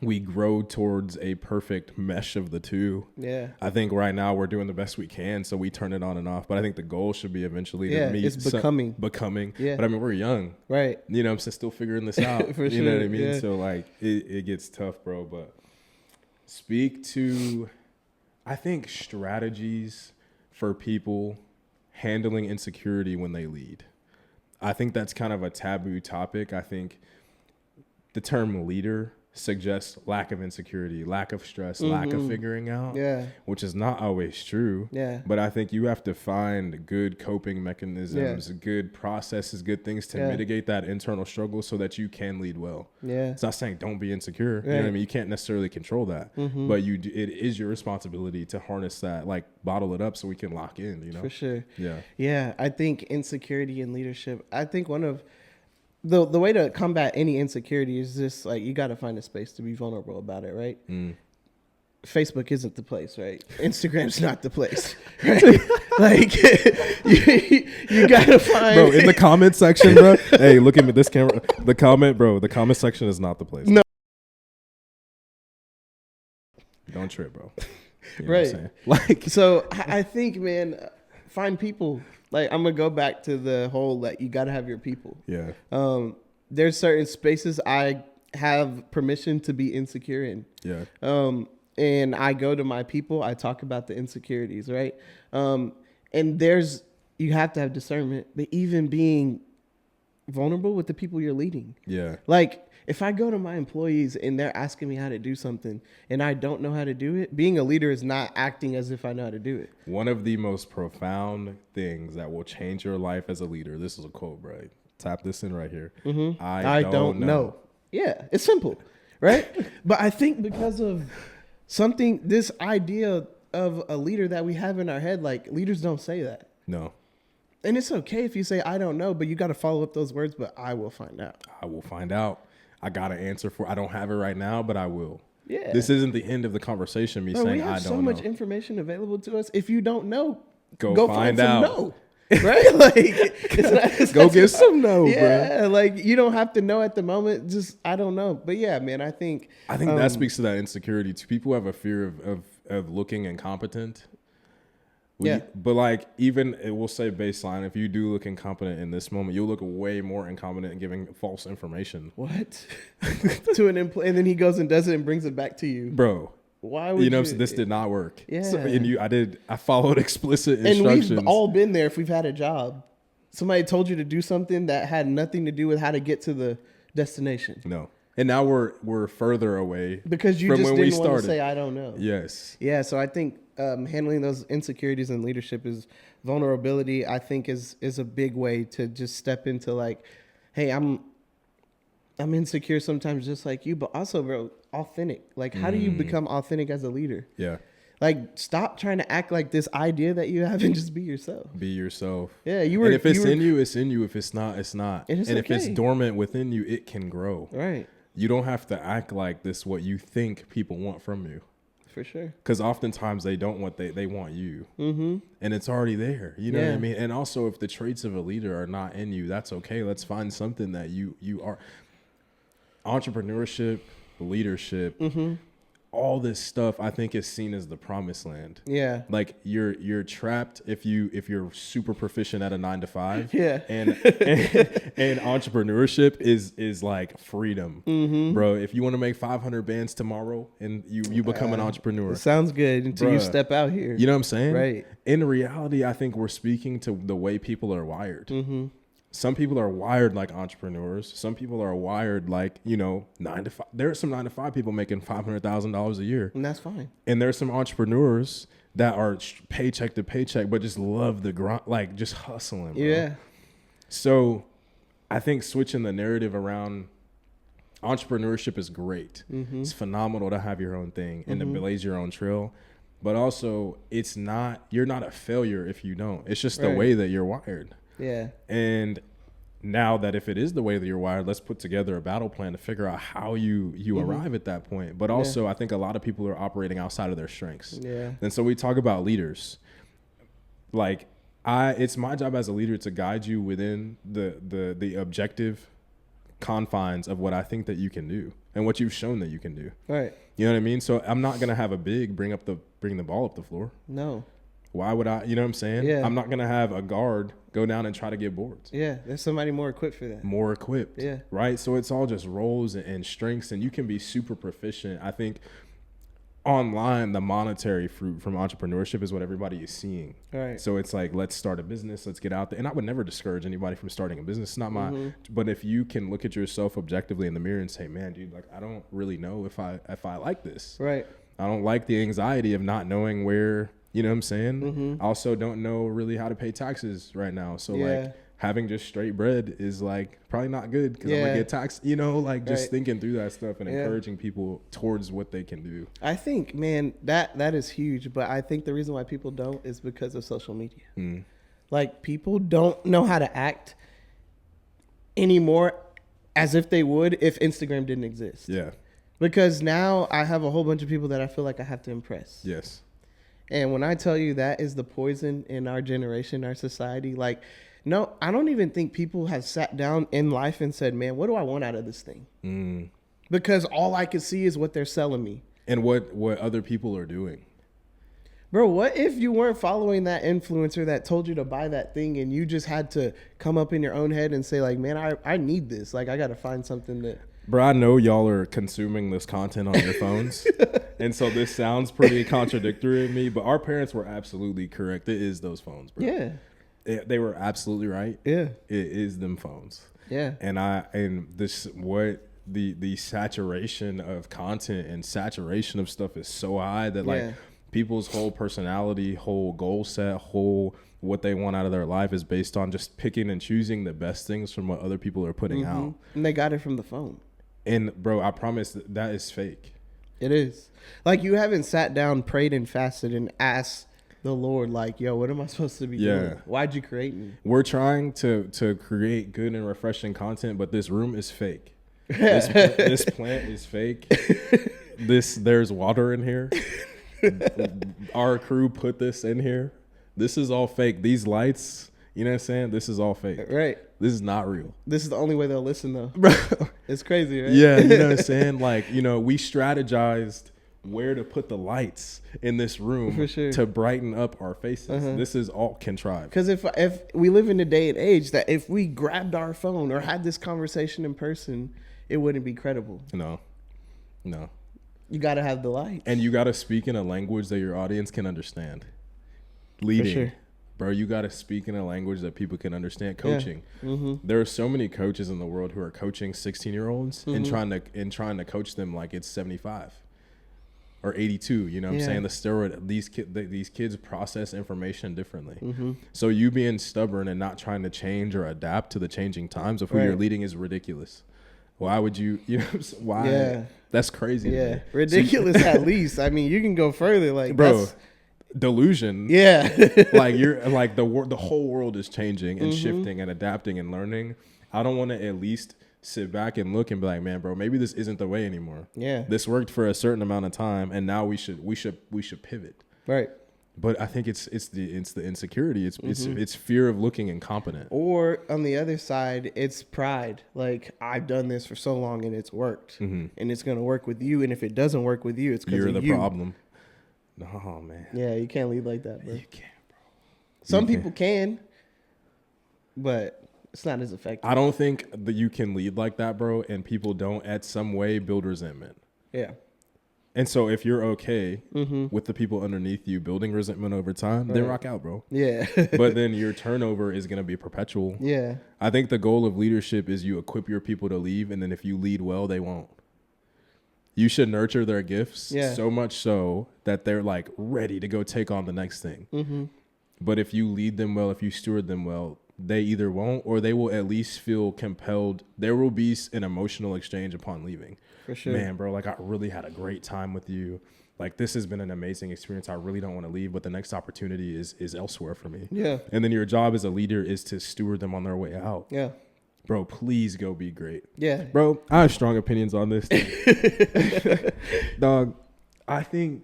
we grow towards a perfect mesh of the two. Yeah. I think right now we're doing the best we can, so we turn it on and off. But I think the goal should be eventually Yeah, to meet it's becoming. becoming. Yeah. But I mean, we're young. Right. You know, I'm still figuring this out. For You know what I sure, mean? yeah. So like, it gets tough, bro. But speak to, I think, strategies for people handling insecurity when they lead. I think that's kind of a taboo topic. I think the term leader suggests lack of insecurity, lack of stress, lack of figuring out, Yeah. which is not always true. Yeah. But I think you have to find good coping mechanisms, good processes, good things to mitigate that internal struggle so that you can lead well. Yeah. It's not saying don't be insecure. You know what I mean? You can't necessarily control that, but it is your responsibility to harness that, like bottle it up so we can lock in, you know? For sure. Yeah. Yeah, I think insecurity in leadership. I think one of the way to combat any insecurity is just like you got to find a space to be vulnerable about it, right? Facebook isn't the place, right? Instagram's not the place, right? Like you got to find, Bro, in the comment section, bro. Hey, look at me. This camera. The comment section is not the place. No. Don't trip, bro. You know Right. what I'm saying? Like, So I think, man, find people. Like I'm gonna go back to the whole like you got to have your people. yeah. There's certain spaces I have permission to be insecure in. Yeah. And I go to my people, I talk about the insecurities, right? And you have to have discernment, but even being vulnerable with the people you're leading. Yeah. Like if I go to my employees and they're asking me how to do something and I don't know how to do it, being a leader is not acting as if I know how to do it. One of the most profound things that will change your life as a leader. This is a quote, bro. Tap this in right here. I don't know. Yeah, it's simple, right? But I think because of this idea of a leader that we have in our head, like leaders don't say that. No. And it's okay if you say, I don't know, but you got to follow up those words, but I will find out. I will find out. I got an answer I don't have it right now, but I will. Yeah. This isn't the end of the conversation, me Bro, saying we have I so don't much know. information available to us. If you don't know, Go find find some out. know. Right? Like, it's Go not- get some know, bro. yeah, like you don't have to know at the moment. Just I don't know. But yeah, man, I think that speaks to that insecurity too. People have a fear of looking incompetent. Yeah. But like even it will say baseline, if you do look incompetent in this moment, you'll look way more incompetent in giving false information. what to an employee, and then he goes and does it and brings it back to you. Bro. Why would You know, this did not work. Yeah. So, I followed explicit And instructions. we've all been there if we've had a job. Somebody told you to do something that had nothing to do with how to get to the destination. No. And now we're further away Because you from just when we didn't want started. to say, I don't know. Yes. Yeah, so I think handling those insecurities in leadership is vulnerability. I think is a big way to just step into like, hey, I'm insecure sometimes just like you, but also, bro, authentic. Like, how do you become authentic as a leader? Yeah. Like, stop trying to act like this idea that you have and just be yourself. Be yourself. Yeah, you were. And if it's you were, in you, it's in you. If it's not, it's not. And it's if it's okay. dormant within you, it can grow. right, You don't have to act like this what you think people want from you. for sure. Because oftentimes they don't want they want you. Mm-hmm. And it's already there. You know what I Yeah. mean? And also if the traits of a leader are not in you, that's okay. Let's find something that you are. Entrepreneurship, leadership, all this stuff I think is seen as the promised land. Yeah, Like you're trapped if you're super proficient at a 9 to 5. Yeah. And entrepreneurship is like freedom, bro. If you want to make 500 bands tomorrow and you become an entrepreneur, it sounds good until you Bruh. step out here. you know what I'm saying? Right. In reality, I think we're speaking to the way people are wired. Some people are wired like entrepreneurs. Some people are wired like 9 to 5. There are some 9 to 5 people making $500,000 a year. And that's fine. And there's some entrepreneurs that are paycheck to paycheck, but just love the grind, like just hustling. Bro. Yeah. So I think switching the narrative around entrepreneurship is great. It's phenomenal to have your own thing and to blaze your own trail. But also you're not a failure if you don't. It's just the Right. way that you're wired. Yeah. And now that if it is the way that you're wired, let's put together a battle plan to figure out how you arrive at that point. But also, I think a lot of people are operating outside of their strengths. Yeah. And so we talk about leaders. Like it's my job as a leader to guide you within the objective confines of what I think that you can do and what you've shown that you can do. Right. You know what I mean? So I'm not gonna have a big bring the ball up the floor. No. Why would I? You know what I'm saying? Yeah. I'm not gonna have a guard go down and try to get boards. Yeah. There's somebody more equipped for that. More equipped. Yeah. Right. So it's all just roles and strengths, and you can be super proficient. I think online, the monetary fruit from entrepreneurship is what everybody is seeing. Right. So it's like, let's start a business, let's get out there. And I would never discourage anybody from starting a business. It's not my, but if you can look at yourself objectively in the mirror and say, man, dude, like, I don't really know if I like this. Right. I don't like the anxiety of not knowing where, you know what I'm saying? I also don't know really how to pay taxes right now. So like having just straight bread is like probably not good because I'm gonna get taxed, you know, like just thinking through that stuff and encouraging people towards what they can do. I think, man, that is huge. But I think the reason why people don't is because of social media. Like, people don't know how to act anymore as if they would if Instagram didn't exist. Yeah. Because now I have a whole bunch of people that I feel like I have to impress. Yes. And when I tell you that is the poison in our generation, our society, like, no, I don't even think people have sat down in life and said, man, what do I want out of this thing? Because all I can see is what they're selling me. And what other people are doing. Bro, what if you weren't following that influencer that told you to buy that thing and you just had to come up in your own head and say, like, man, I need this. Like, I got to find something that... Bro, I know y'all are consuming this content on your phones. And so this sounds pretty contradictory to me, but our parents were absolutely correct. It is those phones, bro. Yeah. They were absolutely right. Yeah. It is them phones. Yeah. And this what the saturation of content and saturation of stuff is so high that like people's whole personality, whole goal set, whole what they want out of their life is based on just picking and choosing the best things from what other people are putting out. And they got it from the phone. And bro, I promise that is fake. It is. Like, you haven't sat down, prayed and fasted and asked the Lord, like, yo, what am I supposed to be doing? Why'd you create me? We're trying to create good and refreshing content, but this room is fake. This plant is fake. There's water in here. Our crew put this in here. This is all fake. These lights, you know what I'm saying? This is all fake. Right. This is not real. This is the only way they'll listen, though. Bro. It's crazy, right? Yeah, you know what I'm saying? Like, you know, we strategized where to put the lights in this room For sure. to brighten up our faces. This is all contrived. Because if we live in a day and age that if we grabbed our phone or had this conversation in person, it wouldn't be credible. No. You got to have the light. And you got to speak in a language that your audience can understand. Leading. For sure. Bro, you got to speak in a language that people can understand. Coaching. There are so many coaches in the world who are coaching 16-year-olds and trying to coach them like it's 75 or 82. You know what I'm saying? The steroid, these kids process information differently. So you being stubborn and not trying to change or adapt to the changing times of who you're leading is ridiculous. Why would you know, why? Yeah. That's crazy. Yeah. Man. Ridiculous at least. I mean, you can go further. Like, bro, delusion. Yeah. Like you're like the whole world is changing and shifting and adapting and learning. I don't want to at least sit back and look and be like, man, bro, maybe this isn't the way anymore. Yeah. This worked for a certain amount of time and now we should pivot. Right. But I think it's the insecurity. It's fear of looking incompetent. Or on the other side, it's pride. Like, I've done this for so long and it's worked, and it's gonna work with you. And if it doesn't work with you, it's because you're the you. problem. No, man. Yeah, you can't lead like that, bro. You can't, bro. Some people can, but it's not as effective. I don't think that you can lead like that, bro. And people don't, at some way, build resentment. Yeah. And so if you're okay with the people underneath you building resentment over time, then rock out, bro. Yeah. But then your turnover is going to be perpetual. Yeah. I think the goal of leadership is you equip your people to leave, and then if you lead well, they won't. You should nurture their gifts so much so that they're like ready to go take on the next thing. But if you lead them well, if you steward them well, they either won't or they will at least feel compelled. There will be an emotional exchange upon leaving. For sure. Man, bro, like I really had a great time with you. Like this has been an amazing experience. I really don't want to leave, but the next opportunity is elsewhere for me. Yeah. And then your job as a leader is to steward them on their way out. Yeah. Bro, please go be great. Yeah. Bro, I have strong opinions on this. Dog, I think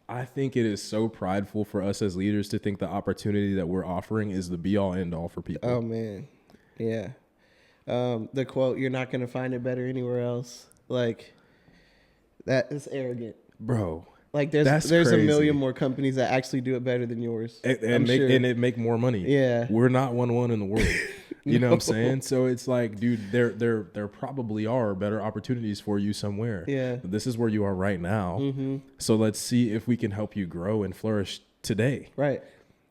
it is so prideful for us as leaders to think the opportunity that we're offering is the be all end all for people. Oh man. Yeah. The quote, "You're not gonna find it better anywhere else." Like that is arrogant. Bro. Like That's there's crazy. a million more companies that actually do it better than yours. And it make more money. Yeah. We're not 1 in the world. You know what I'm No. saying? So it's like, dude, there probably are better opportunities for you somewhere. Yeah. This is where you are right now. Mm-hmm. So let's see if we can help you grow and flourish today. Right.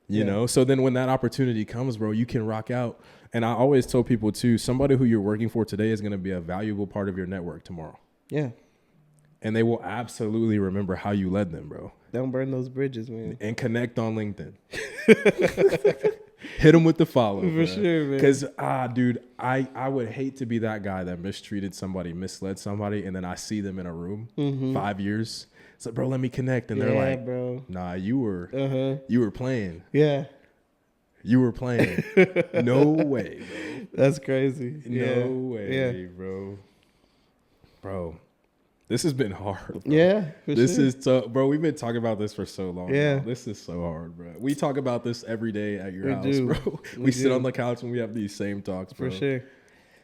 You Yeah. know? So then when that opportunity comes, bro, you can rock out. And I always tell people too, somebody who you're working for today is going to be a valuable part of your network tomorrow. Yeah. And they will absolutely remember how you led them, bro. Don't burn those bridges, man. And connect on LinkedIn. Hit them with the follow. For sure, man. Because, dude, I would hate to be that guy that mistreated somebody, misled somebody, and then I see them in a room 5 years. It's like, bro, let me connect. And they're like, bro. nah, you were playing. Yeah. You were playing. No way, bro. That's crazy. No way, Yeah. bro. Bro, this has been hard, bro. Yeah. For This sure. is tough, bro. We've been talking about this for so long. Yeah. Bro. This is so hard, bro. We talk about this every day at your We house, do. bro. We We sit do. on the couch and we have these same talks, bro. For sure.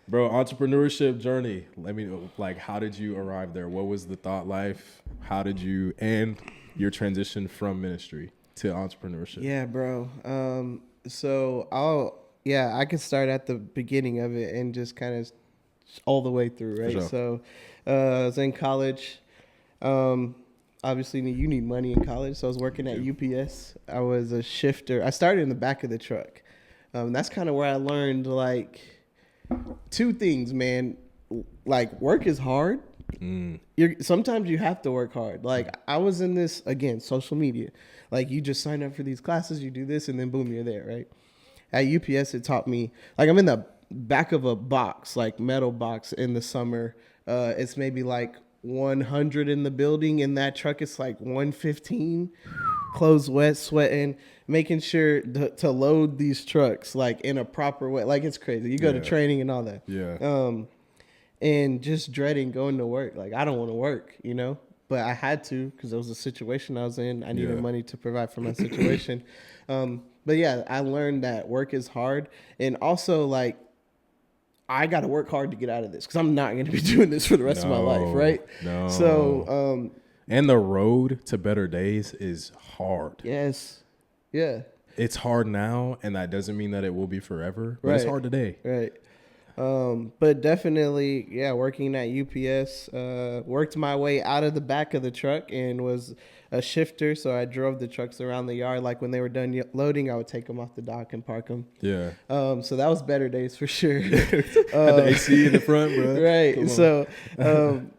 Bro, entrepreneurship journey. Let me know, like, how did you arrive there? What was the thought life? How did you, and your transition from ministry to entrepreneurship? Yeah, bro. So I could start at the beginning of it and just kind of all the way through, right? sure. So, I was in college. Obviously, you need money in college, so I was working at UPS. I was a shifter. I started in the back of the truck. That's kind of where I learned like two things, man. Like work is hard. Sometimes you have to work hard. Like I was in this again, social media. Like you just sign up for these classes, you do this, and then boom, you're there, right? At UPS, it taught me like I'm in the back of a box, like metal box in the summer. It's maybe like 100 in the building. In that truck, it's like 115. Clothes wet, sweating, making sure to load these trucks like in a proper way. Like it's crazy. You go to Yeah. training and all that. Yeah. And just dreading going to work. Like I don't want to work, you know, but I had to because it was a situation I was in. I needed Yeah. money to provide for my situation. But yeah, I learned that work is hard, and also like I got to work hard to get out of this because I'm not going to be doing this for the rest of my life, right? No. So and the road to better days is hard. yes, yeah, It's hard now, and that doesn't mean that it will be forever. But it's Right. hard today. right. But definitely, yeah, working at UPS, worked my way out of the back of the truck and was a shifter. So I drove the trucks around the yard. Like when they were done loading, I would take them off the dock and park them. Yeah. So that was better days for sure. Had the AC in the front, bro. Right. Come on. So,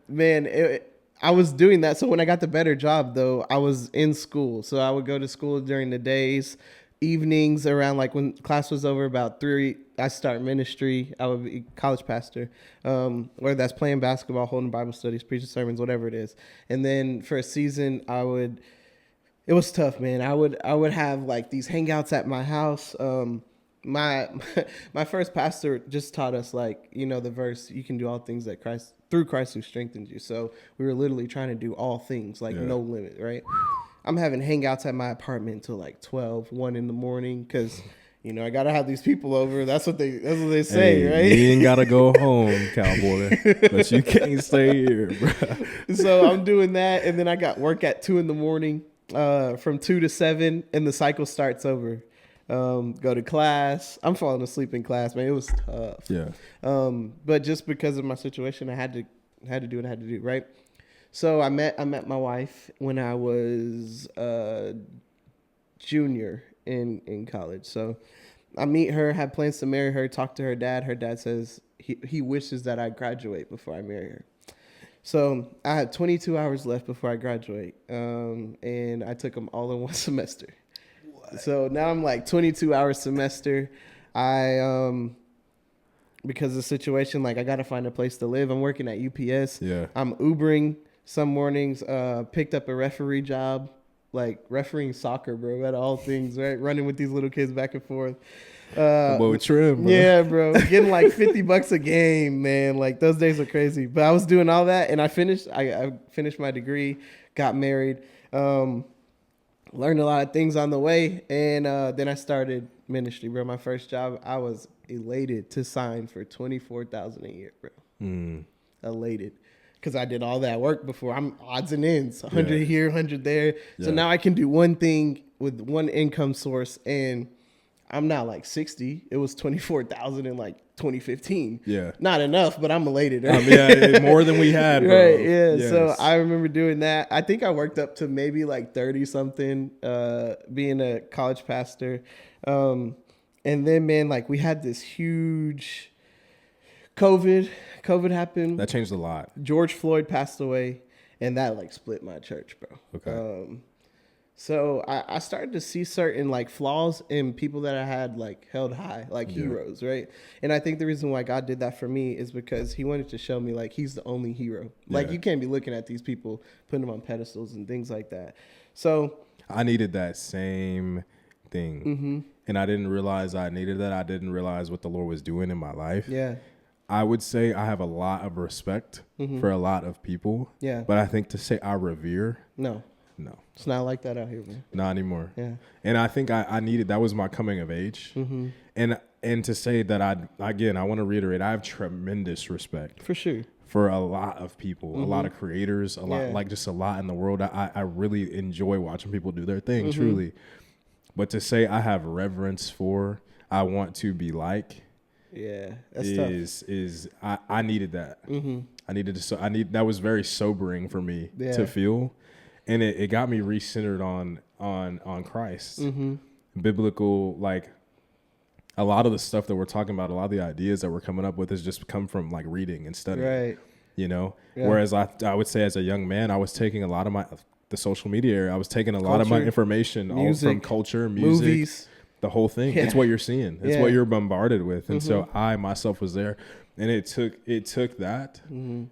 man, I was doing that. So when I got the better job, though, I was in school. So I would go to school during the days, evenings around like when class was over about 3. I start ministry. I would be college pastor, whether that's playing basketball, holding Bible studies, preaching sermons, whatever it is. And then for a season, it was tough, man. I would have like these hangouts at my house. My first pastor just taught us like, you know, the verse, you can do all things that through Christ who strengthens you. So we were literally trying to do all things, like Yeah. no limit, right? I'm having hangouts at my apartment until like 1 in the morning because, you know, I got to have these people over. That's what they say, Hey, right? You ain't gotta go home, cowboy, but you can't stay here, bro. So I'm doing that, and then I got work at 2 in the morning, from 2 to 7, and the cycle starts over. Go to class. I'm falling asleep in class, man. It was tough. Yeah. But just because of my situation, I had to do what I had to do, right? So I met my wife when I was junior in college. So I meet her, have plans to marry her, talk to her dad. Her dad says he wishes that I graduate before I marry her. So I had 22 hours left before I graduate, and I took them all in one semester. So now I'm like 22 hours semester. Because of the situation, like I got to find a place to live. I'm working at UPS. Yeah. I'm Ubering some mornings, picked up a referee job, like refereeing soccer, bro, at all things, right? Running with these little kids back and forth. Boy, trim, bro. Yeah, bro. Getting like $50 a game, man. Like those days are crazy. But I was doing all that and I finished my degree, got married. learned a lot of things on the way, and then I started ministry, bro. My first job, I was elated to sign for $24,000 a year, bro. Elated, because I did all that work before. I'm odds and ends, 100 here, 100 there. So Yeah. now I can do one thing with one income source, and I'm now like 60. It was 24,000 in like 2015. Yeah. Not enough, but I'm elated. Right? Yeah, more than we had, bro. Right, yeah. Yes. So I remember doing that. I think I worked up to maybe like 30 something, being a college pastor. And then, man, like we had this huge COVID happened. That changed a lot. George Floyd passed away, and that like split my church, bro. Okay. So I started to see certain like flaws in people that I had like held high, like heroes, right? And I think the reason why God did that for me is because he wanted to show me like he's the only hero. Like Yeah. you can't be looking at these people, putting them on pedestals and things like that. So I needed that same thing. Mm-hmm. And I didn't realize I needed that. I didn't realize what the Lord was doing in my life. yeah, I would say I have a lot of respect for a lot of people. Yeah. But I think to say I revere, no, no, it's not like that out here, man. not anymore. Yeah. And I think I needed, that was my coming of age. Mm-hmm. And to say that I want to reiterate, I have tremendous respect For sure. for a lot of people, a lot of creators, a lot, Yeah. like just a lot in the world. I really enjoy watching people do their thing, truly. But to say I have reverence for, I want to be like, Yeah, that's tough. is I needed that. I needed to, that was very sobering for me Yeah. to feel. And it got me recentered on Christ. Biblical, like a lot of the stuff that we're talking about, a lot of the ideas that we're coming up with has just come from like reading and studying. Right. You know, Yeah. whereas I would say as a young man, I was taking a lot of the social media area. I was taking a lot of my Culture, information all from music, culture, music, Movies. the whole thing. Yeah. It's what you're seeing. It's Yeah. what you're bombarded with. And so I myself was there, and it took that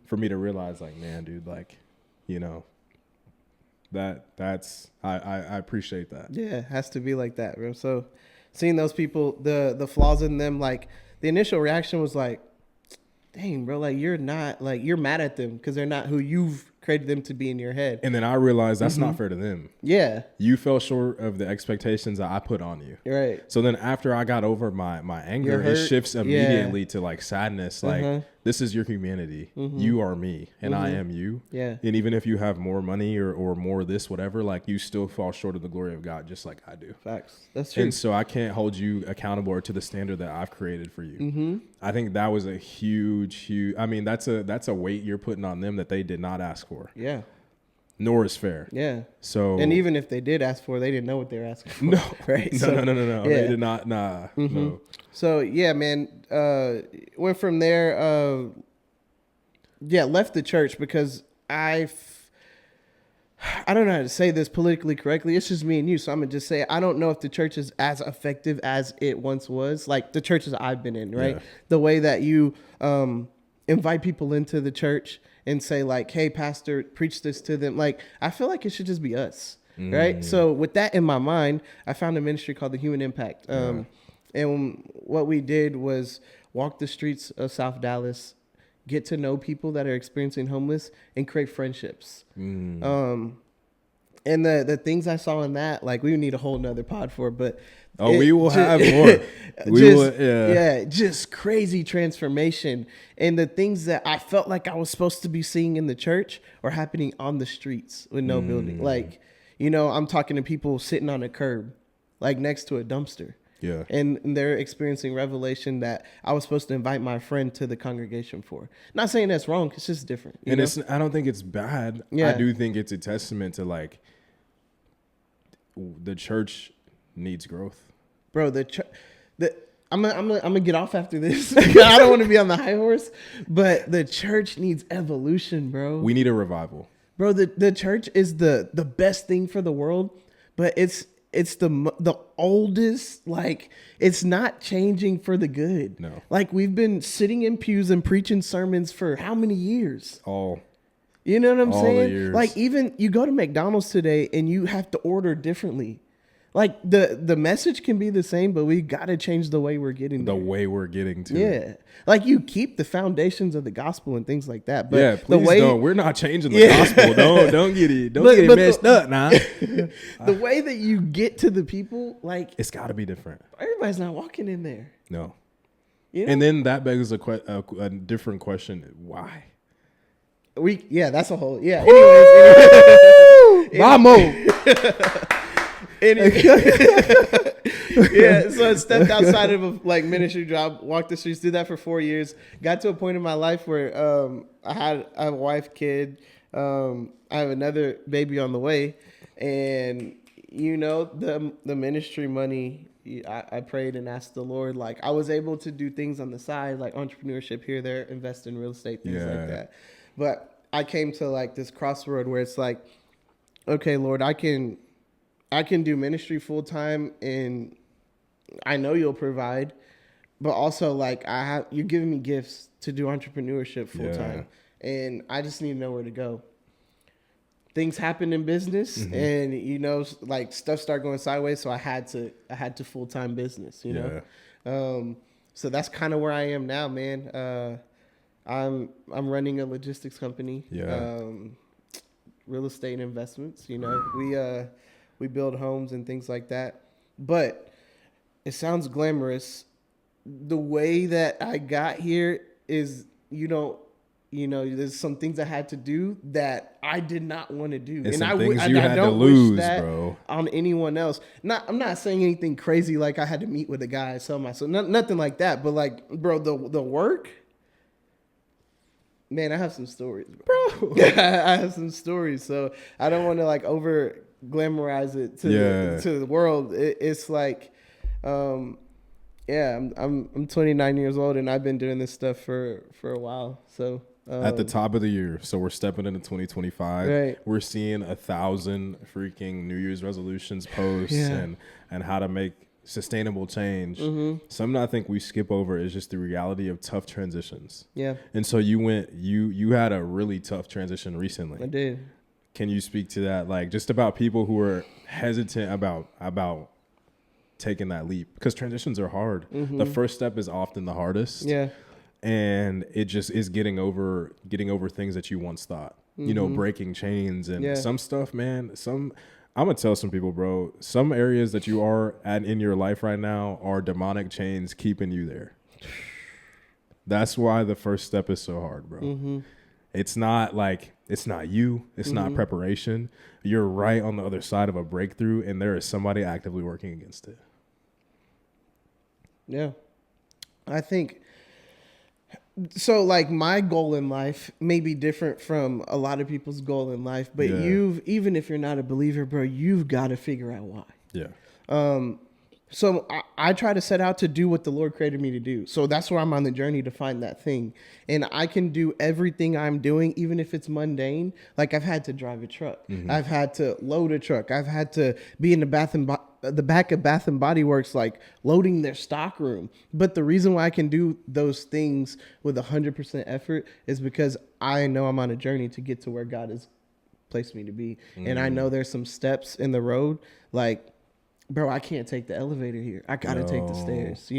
for me to realize, like, man, dude, like, you know, that's I appreciate that. Yeah, it has to be like that, bro. So seeing those people, the flaws in them, like the initial reaction was like, dang, bro, like you're mad at them because they're not who you've created them to be in your head. And then I realized that's not fair to them. Yeah, You fell short of the expectations that I put on you. right. So then after I got over my anger, Your it hurt? shifts Yeah. immediately to like sadness. Like, this is your humanity. You are me and I am you. Yeah. And even if you have more money or more this, whatever, like you still fall short of the glory of God just like I do. Facts. That's true. And so I can't hold you accountable or to the standard that I've created for you. I think that was a huge, I mean, that's a weight you're putting on them that they did not ask for, Yeah. nor is fair. Yeah. So, And even if they did ask for it, they didn't know what they were asking for. no, Right. no, So, no. yeah. They did not. Nah, no. So yeah, man. Went from there. Left the church because I don't know how to say this politically correctly. It's just me and you, so I'm gonna just say I don't know if the church is as effective as it once was. Like the churches I've been in, right? Yeah. The way that you invite people into the church and say like, "Hey, pastor, preach this to them." Like I feel like it should just be us. Right. So with that in my mind, I found a ministry called the Human Impact. And what we did was walk the streets of South Dallas, get to know people that are experiencing homeless, and create friendships. And the things I saw in that, like we need a whole nother pod for, but We will have more. Just crazy transformation. And the things that I felt like I was supposed to be seeing in the church are happening on the streets with no building. Like, you know, I'm talking to people sitting on a curb, like next to a dumpster. Yeah. And they're experiencing revelation that I was supposed to invite my friend to the congregation for. Not saying that's wrong. It's just different. You And know? I don't think it's bad. Yeah. I do think it's a testament to like the church needs growth. Bro, I'm gonna get off after this. I don't want to be on the high horse, but the church needs evolution, bro. We need a revival. Bro, the church is the best thing for the world, but it's the oldest. Like it's not changing for the good. No. Like we've been sitting in pews and preaching sermons for how many years? All You know what I'm all the saying? years. Like even you go to McDonald's today and you have to order differently. Like the message can be the same, but we got to change the way we're getting The there. way we're getting to it. Yeah, like you keep the foundations of the gospel and things like that. But Yeah, the please way don't. We're not changing the Yeah. gospel. Don't get it. Don't But- get it but messed up now. the way that you get to the people, like It's got to be different. everybody's not walking in there. No. You know? And then that begs a different question. Why? That's a whole Anyways, Vamos. yeah. So I stepped outside of a ministry job, walked the streets, did that for 4 years. Got to a point in my life where I have a wife, kid. I have another baby on the way, and the ministry money. I prayed and asked the Lord. Like I was able to do things on the side, like entrepreneurship here, there, invest in real estate, things like that. But I came to like this crossroad where it's like, okay, Lord, I can do ministry full time, and I know you'll provide, but also like you're giving me gifts to do entrepreneurship full time, and I just need to know where to go. Things happen in business, and like stuff started going sideways, so I had to full time business, so that's kind of where I am now, man. I'm running a logistics company, real estate investments. We build homes and things like that, but it sounds glamorous. The way that I got here is, there's some things I had to do that I did not want to do, And I had don't to lose, wish that bro. on anyone else. I'm not saying anything crazy like I had to meet with a guy, sell myself, nothing like that. But like, bro, the work. Man, I have some stories, bro. I have some stories, so I don't want to like over glamorize it to the world. It's like, I'm 29 years old, and I've been doing this stuff for a while. So at the top of the year, so we're stepping into 2025. Right. We're seeing 1,000 freaking New Year's resolutions posts and how to make sustainable change. Something I think we skip over is just the reality of tough transitions. Yeah, And so you had a really tough transition recently. I did. Can you speak to that? Like just about people who are hesitant about taking that leap, because transitions are hard. The first step is often the hardest. Yeah, And it just is getting over things that you once thought, breaking chains and some stuff, man. I'm going to tell some people, bro, some areas that you are at in your life right now are demonic chains keeping you there. That's why the first step is so hard, bro. It's not you. It's not preparation. You're right on the other side of a breakthrough, and there is somebody actively working against it. yeah. I think so. Like my goal in life may be different from a lot of people's goal in life, but even if you're not a believer, bro, you've got to figure out why. Yeah. So I try to set out to do what the Lord created me to do. So that's where I'm on the journey to find that thing. And I can do everything I'm doing, even if it's mundane. Like I've had to drive a truck. I've had to load a truck. I've had to be in the back of Bath and Body Works, like loading their stock room. But the reason why I can do those things with 100% effort is because I know I'm on a journey to get to where God has placed me to be. And I know there's some steps in the road, like, bro, I can't take the elevator here. I got to take the stairs,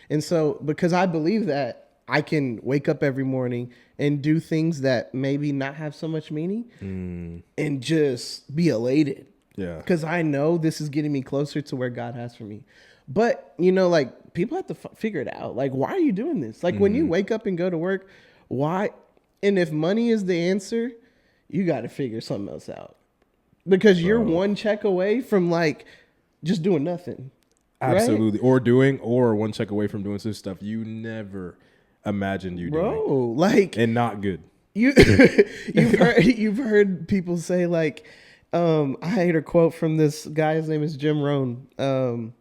And so because I believe that, I can wake up every morning and do things that maybe not have so much meaning and just be elated. Yeah. Because I know this is getting me closer to where God has for me. But, like people have to figure it out. Like, why are you doing this? Like when you wake up and go to work, why? And if money is the answer, you got to figure something else out. Because you're one check away from like just doing nothing. Absolutely. Right? Or one check away from doing some stuff you never imagined you doing. Bro, like, and not good. You've heard people say like, I heard a quote from this guy, his name is Jim Rohn.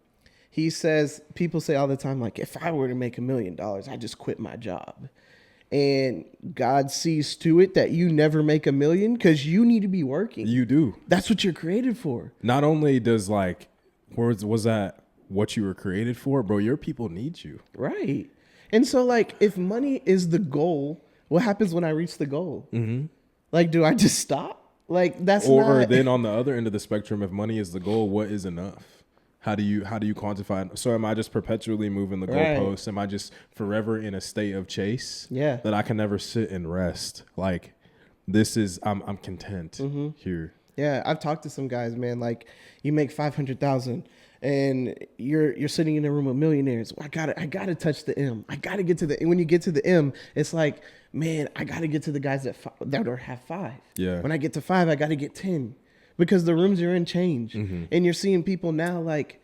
He says, people say all the time, like, if I were to make $1 million, I just quit my job. And God sees to it that you never make $1 million because you need to be working. You do. That's what you're created for. Not only does was that what you were created for, bro, your people need you. Right. And so like, if money is the goal, what happens when I reach the goal? Like, do I just stop? Like that's or then on the other end of the spectrum, if money is the goal, what is enough? How do you quantify it? So am I just perpetually moving the Right. goalposts? Am I just forever in a state of chase? Yeah. That I can never sit and rest. Like this is I'm content Mm-hmm. here. Yeah, I've talked to some guys, man. Like, you make 500,000, and you're sitting in a room with millionaires. Well, I gotta touch the M. I gotta get to the. And when you get to the M, it's like, man, I gotta get to the guys that have 5. Yeah. When I get to 5, I gotta get 10, because the rooms you're in change, and you're seeing people now like,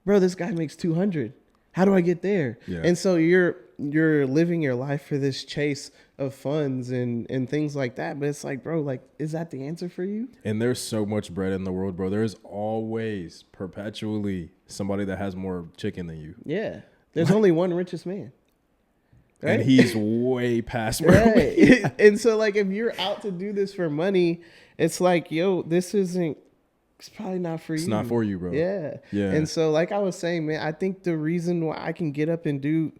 bro, this guy makes 200. How do I get there? Yeah. And so you're living your life for this chase of funds and things like that. But it's like, bro, like, is that the answer for you? And there's so much bread in the world, bro. There's always perpetually somebody that has more chicken than you. Yeah. There's only one richest man. Right? And he's way past where right. And so, like, if you're out to do this for money, it's like, yo, it's probably not for you. It's not for you, bro. Yeah. Yeah. And so, like I was saying, man, I think the reason why I can get up and do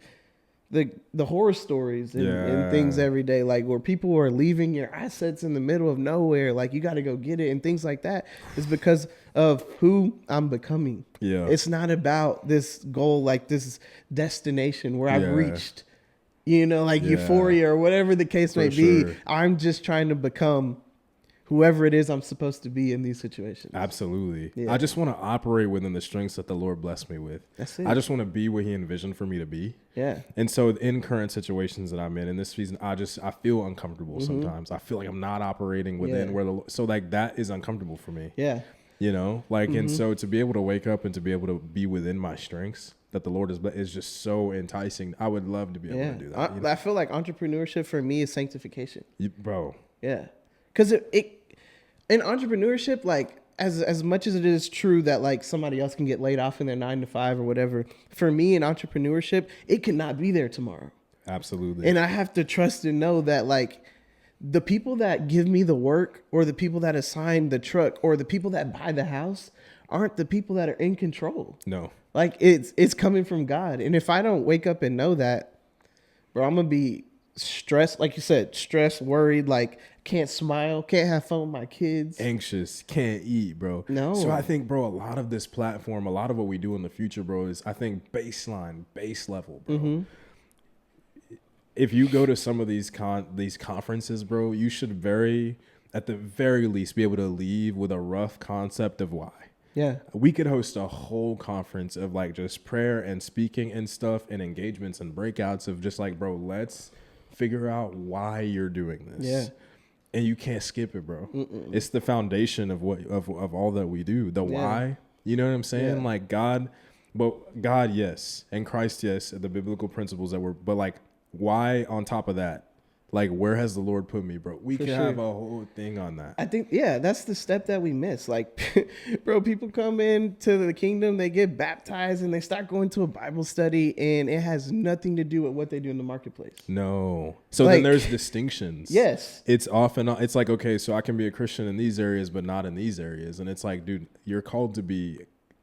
the horror stories and things every day, like where people are leaving your assets in the middle of nowhere, like you got to go get it and things like that, is because of who I'm becoming. Yeah. It's not about this goal, like this destination where Yeah. I've reached, like Yeah. euphoria or whatever the case may be. sure. I'm just trying to become whoever it is I'm supposed to be in these situations. Absolutely. Yeah. I just want to operate within the strengths that the Lord blessed me with. That's it. I just want to be what he envisioned for me to be. Yeah. And so in current situations that I'm in this season, I feel uncomfortable Mm-hmm. sometimes. I feel like I'm not operating within so like that is uncomfortable for me. Yeah. Like, and Mm-hmm. so to be able to wake up and to be able to be within my strengths that the Lord is just so enticing. I would love to be able Yeah. to do that. I feel like entrepreneurship for me is sanctification. Bro. Yeah. Because it in entrepreneurship, like as much as it is true that like somebody else can get laid off in their 9 to 5 or whatever, for me in entrepreneurship, it cannot be there tomorrow. Absolutely. And I have to trust and know that like the people that give me the work or the people that assign the truck or the people that buy the house aren't the people that are in control. No. Like it's coming from God. And if I don't wake up and know that, bro, I'm going to be stressed. Like you said, stressed, worried, like can't smile, can't have fun with my kids. Anxious, can't eat, bro. No. So I think, bro, a lot of this platform, a lot of what we do in the future, bro, is I think base level, bro. Mm-hmm. If you go to some of these conferences, bro, you should at the very least be able to leave with a rough concept of why. Yeah. We could host a whole conference of like just prayer and speaking and stuff and engagements and breakouts of just like, bro, let's figure out why you're doing this. Yeah. And you can't skip it, bro. It's the foundation of of all that we do. The why. You know what I'm saying? Yeah. Like God, yes, and Christ, yes, the biblical principles but like why on top of that? Like, where has the Lord put me, bro? We For can sure. have a whole thing on that. I think, that's the step that we miss. Like, bro, people come into the kingdom, they get baptized, and they start going to a Bible study, and it has nothing to do with what they do in the marketplace. No. So Like- then there's distinctions. Yes. It's it's like, okay, so I can be a Christian in these areas, but not in these areas. And it's like, dude, you're called to be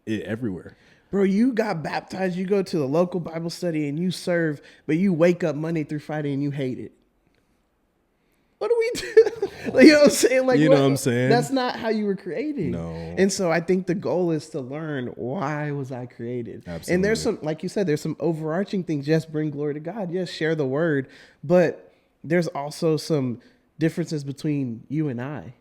it everywhere. Bro, you got baptized, you go to the local Bible study, and you serve, but you wake up Monday through Friday, and you hate it. What do we do? Like, you know what I'm saying? Like, You know what I'm saying? That's not how you were created. No. And so I think the goal is to learn, why was I created? Absolutely. And there's some, like you said, there's some overarching things. Yes, bring glory to God. Yes, share the word. But there's also some differences between you and I.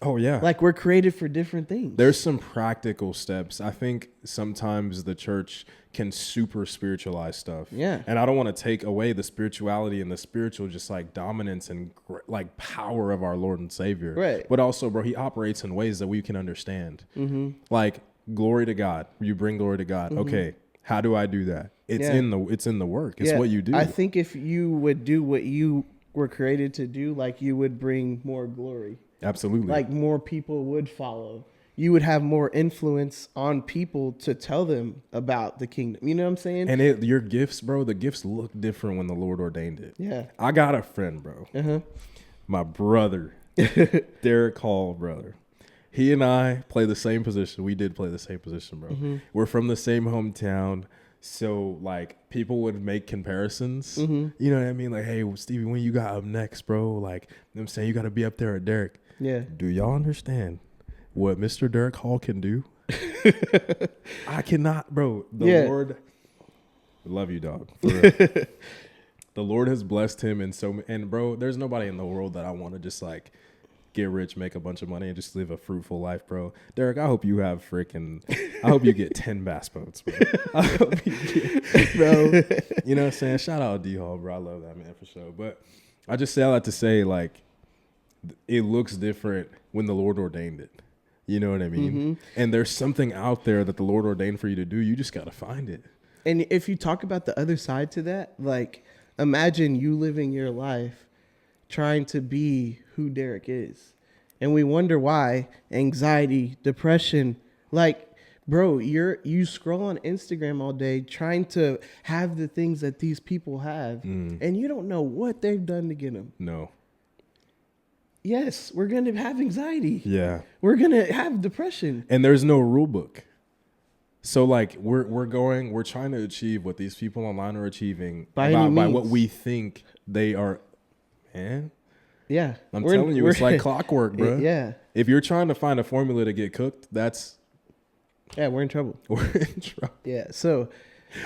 Oh, yeah. Like, we're created for different things. There's some practical steps. I think sometimes the church can super spiritualize stuff. Yeah. And I don't want to take away the spirituality and the spiritual just like dominance and like power of our Lord and Savior. Right. But also, bro, he operates in ways that we can understand. Mm-hmm. Like glory to God. You bring glory to God. Okay. How do I do that? It's Yeah. it's in the work. It's what you do. I think if you would do what you were created to do, like, you would bring more glory. Absolutely. Like, more people would follow. You would have more influence on people to tell them about the kingdom. You know what I'm saying? and your gifts, bro, the gifts look different when the Lord ordained it. Yeah. I got a friend, bro. Uh-huh. My brother, Derek Hall, brother. He and I play the same position. We did play the same position, bro. Mm-hmm. We're from the same hometown. So, like, people would make comparisons. You know what I mean? Like, hey, Stevie, when you got up next, bro? Like, you know what I'm saying? You got to be up there at Derek. Yeah. Do y'all understand what Mr. Derek Hall can do? I cannot, bro. The Yeah. Lord, I love you, dog. For real. The Lord has blessed him, and bro, there's nobody in the world that I want to just like get rich, make a bunch of money, and just live a fruitful life, bro. Derek, I hope you have I hope you get 10 bass boats, bro. I hope you get, bro. You know what I'm saying? Shout out D Hall, bro. I love that man for sure. But I just say all that to say, like, it looks different when the Lord ordained it. You know what I mean? Mm-hmm. And there's something out there that the Lord ordained for you to do. You just got to find it. And if you talk about the other side to that, like, imagine you living your life trying to be who Derek is. And we wonder why anxiety, depression, like, bro, you scroll on Instagram all day trying to have the things that these people have, and you don't know what they've done to get them. No. Yes, we're going to have anxiety. Yeah. We're going to have depression. And there's no rule book. So like we're trying to achieve what these people online are achieving By by any what means. we think they are. Man, Yeah. I'm telling you, it's like clockwork, bro. Yeah. If you're trying to find a formula to get cooked, Yeah, we're in trouble. we're in trouble. Yeah. So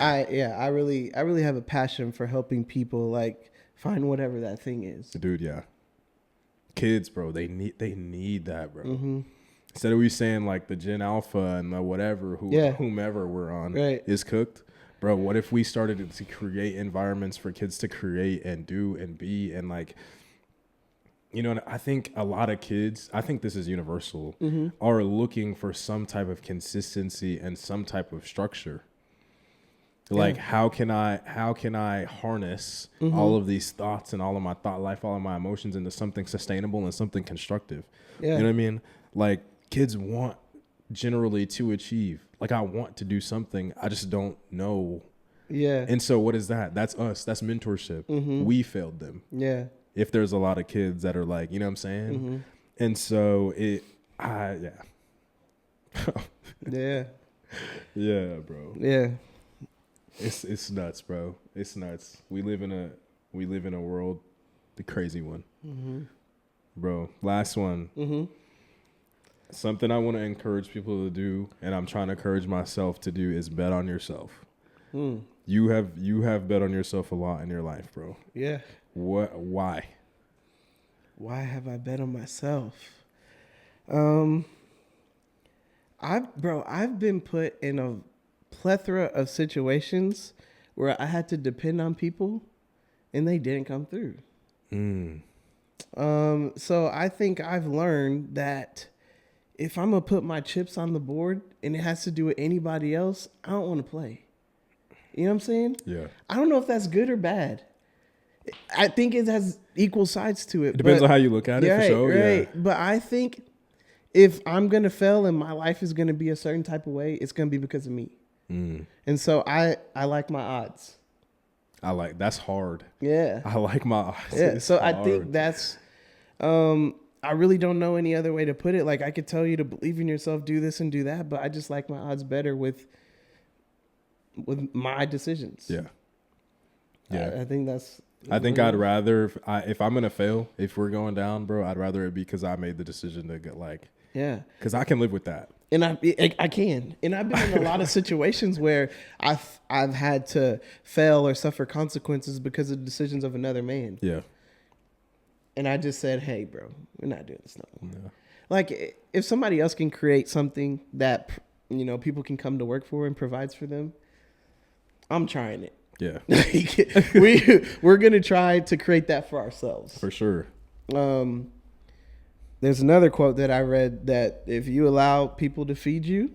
I really have a passion for helping people like find whatever that thing is. Dude, yeah. Kids, bro, they need that, bro. Mm-hmm. Instead of we saying like the Gen Alpha and the whatever, whomever we're on Right. is cooked, bro. What if we started to create environments for kids to create and do and be and like, you know, I think a lot of kids, I think this is universal, are looking for some type of consistency and some type of structure. Like, how can I harness all of these thoughts and all of my thought life, all of my emotions into something sustainable and something constructive? Yeah. You know what I mean? Like, kids want generally to achieve. Like, I want to do something. I just don't know. Yeah. And so what is that? That's us. That's mentorship. We failed them. Yeah. If there's a lot of kids that are like, you know what I'm saying? And so yeah. Yeah. Yeah, bro. Yeah. It's nuts, bro. It's nuts. We live in a world, the crazy one, bro. Last one. Something I want to encourage people to do, and I'm trying to encourage myself to do, is bet on yourself. You have bet on yourself a lot in your life, bro. Yeah. What? Why? Why have I bet on myself? I've been put in a plethora of situations where I had to depend on people and they didn't come through. So I think I've learned that if I'm gonna put my chips on the board and it has to do with anybody else, I don't want to play. You know what I'm saying? Yeah. I don't know if that's good or bad. I think it has equal sides to it. It depends on how you look at it, for sure. Right. Yeah. But I think if I'm gonna fail and my life is gonna be a certain type of way, it's gonna be because of me. And so I like my odds. That's hard. Yeah. I like my odds. Yeah. It's So I hard. think that's I really don't know any other way to put it. Like, I could tell you to believe in yourself, do this and do that, but I just like my odds better with my decisions. Yeah. Yeah. I think that's. I think I'd rather if I'm gonna fail, if we're going down, bro, I'd rather it be because I made the decision to get like. Yeah. Because I can live with that. And I can. And I've been in a lot of situations where I've had to fail or suffer consequences because of the decisions of another man. Yeah. And I just said, hey, bro, we're not doing this no more. Yeah. Like, if somebody else can create something that, you know, people can come to work for and provides for them, I'm trying it. Yeah. We're going to try to create that for ourselves. For sure. There's another quote that I read that if you allow people to feed you,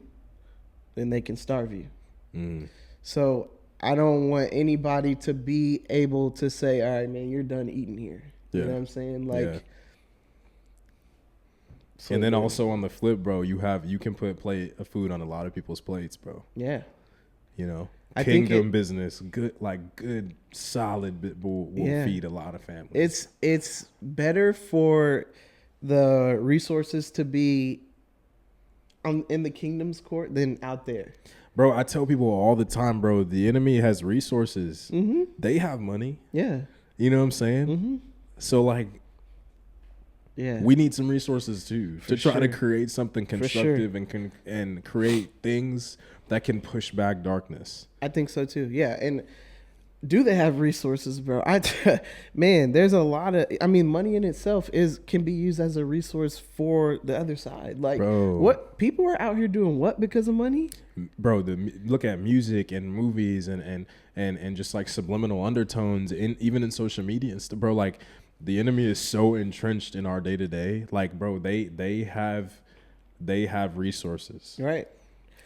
then they can starve you. So I don't want anybody to be able to say, all right, man, you're done eating here. Yeah. You know what I'm saying? Like, Yeah. so And then yeah. also on the flip, bro, you can put plate of food on a lot of people's plates, bro. Yeah. You know, I think Kingdom business, good solid bit will Yeah. feed a lot of families. It's better for the resources to be in the kingdom's court than out there. Bro, I tell people all the time, bro, the enemy has resources. They have money. Yeah. You know what I'm saying? So like, Yeah. We need some resources too to try to sure. create something sure. constructive and create things that can push back darkness. I think so too. Yeah. And do they have resources, bro? Man, there's a lot of. I mean, money in itself can be used as a resource for the other side. Like, Bro. what people are out here doing what because of money? Bro, look at music and movies and just like subliminal undertones even in social media and stuff, bro. Like, the enemy is so entrenched in our day to day. Like, bro, they have resources, Right.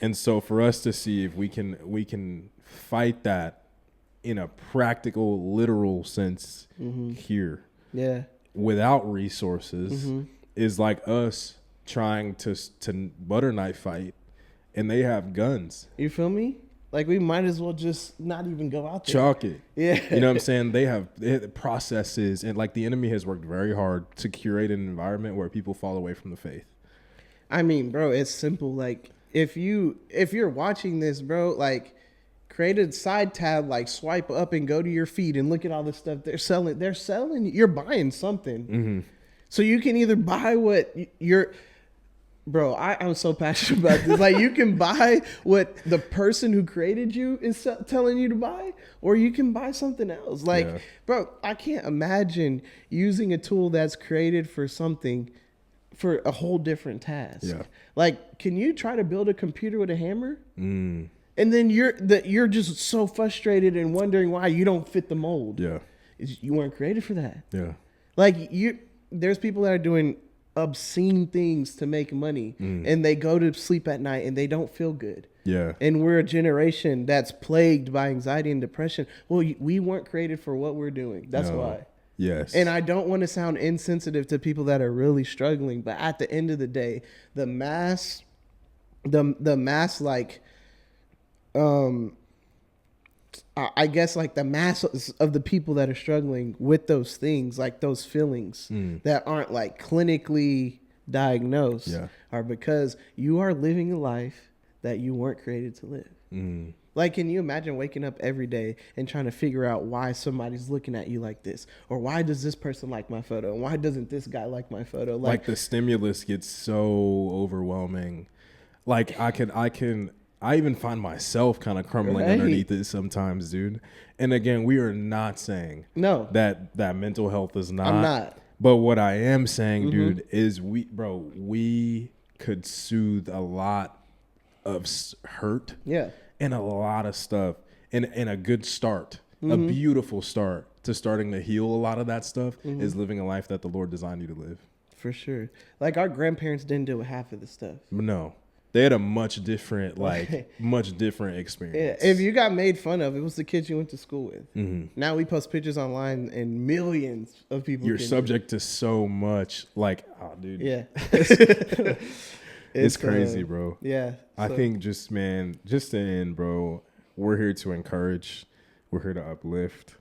and so for us to see if we can fight that in a practical, literal sense here Yeah. without resources is like us trying to butter knife fight, and they have guns. You feel me? Like, we might as well just not even go out there. Chalk it. Yeah. You know what I'm saying? They have processes, and like the enemy has worked very hard to curate an environment where people fall away from the faith. I mean, bro, it's simple. Like, if you're watching this, bro, like, create a side tab, like swipe up and go to your feed and look at all the stuff they're selling. They're selling. You're buying something, so you can either buy what you're. Bro, I'm so passionate about this. Like, you can buy what the person who created you is telling you to buy, or you can buy something else. Like, Yeah. bro, I can't imagine using a tool that's created for something for a whole different task. Yeah. Like, can you try to build a computer with a hammer? And then you're just so frustrated and wondering why you don't fit the mold. Yeah. You weren't created for that. Yeah. Like, there's people that are doing obscene things to make money, and they go to sleep at night and they don't feel good. Yeah. And we're a generation that's plagued by anxiety and depression. Well, we weren't created for what we're doing. That's No. why. Yes. And I don't want to sound insensitive to people that are really struggling, but at the end of the day, the mass like, I guess like the mass of the people that are struggling with those things, like those feelings that aren't like clinically diagnosed, Yeah. are because you are living a life that you weren't created to live. Like, can you imagine waking up every day and trying to figure out why somebody's looking at you like this? Or why does this person like my photo? And why doesn't this guy like my photo? Like the stimulus gets so overwhelming. Like I even find myself kind of crumbling Right. underneath it sometimes, dude. And again, we are not saying No. that mental health is not. I'm not. But what I am saying, dude, is we could soothe a lot of hurt. Yeah. And a lot of stuff, and a good start, a beautiful start to starting to heal a lot of that stuff is living a life that the Lord designed you to live. For sure. Like, our grandparents didn't do half of the stuff. No, they had a much different Yeah, experience. if you got made fun of, it was the kids you went to school with. Now we post pictures online and millions of people. You're can subject to so much, like, oh, dude, Yeah. it's crazy, bro. Yeah. I so- think just to end, bro, we're here to encourage, we're here to uplift,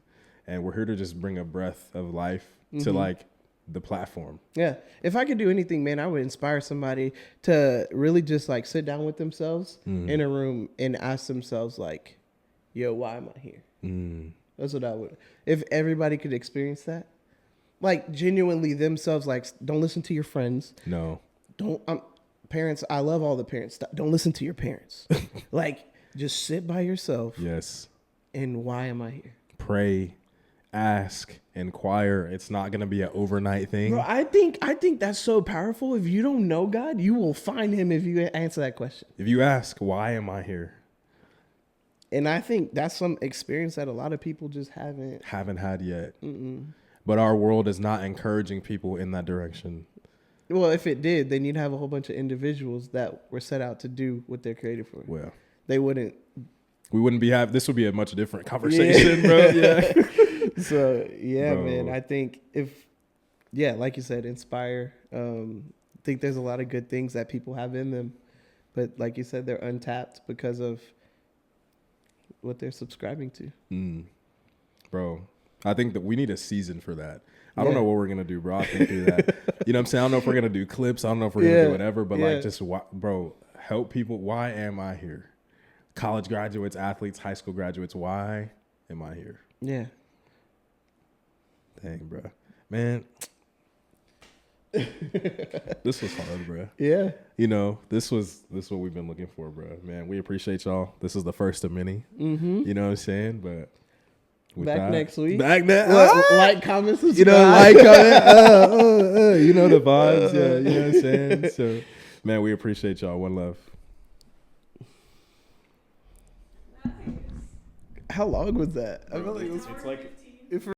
and we're here to just bring a breath of life to like the platform. Yeah. If I could do anything, man, I would inspire somebody to really just like sit down with themselves in a room and ask themselves, like, yo, why am I here? That's what I would. If everybody could experience that, like, genuinely themselves, like, don't listen to your friends. No. Don't, parents, I love all the parents. Don't listen to your parents. Like, just sit by yourself. Yes. And why am I here? Pray, ask, inquire. It's not going to be an overnight thing. Bro, I think that's so powerful. If you don't know God, you will find him if you answer that question. If you ask, why am I here? And I think that's some experience that a lot of people just haven't had yet. But our world is not encouraging people in that direction. Well, if it did, then you'd have a whole bunch of individuals that were set out to do what they're created for. Well, They wouldn't. we wouldn't be this would be a much different conversation, bro. Yeah. So, yeah, Bro. man, I think like you said, inspire. I think there's a lot of good things that people have in them. But like you said, they're untapped because of what they're subscribing to. Bro, I think that we need a season for that. I don't Yeah. know what we're going to do, bro. I think through that. You know what I'm saying? I don't know if we're going to do clips. I don't know if we're going to Yeah. do whatever, but Yeah. like just, bro, help people. Why am I here? College graduates, athletes, high school graduates, why am I here? Yeah. Dang, bro. Man, This was hard, bro. Yeah. You know, this is what we've been looking for, bro. Man, we appreciate y'all. This is the first of many. Mm-hmm. You know what I'm saying? But with Back that, next week. Back next. Like, comment, subscribe. You know, like, comment. You know the vibes. Yeah, you know what I'm saying? So, man, we appreciate y'all. One love. How long was that? I feel like it was It's like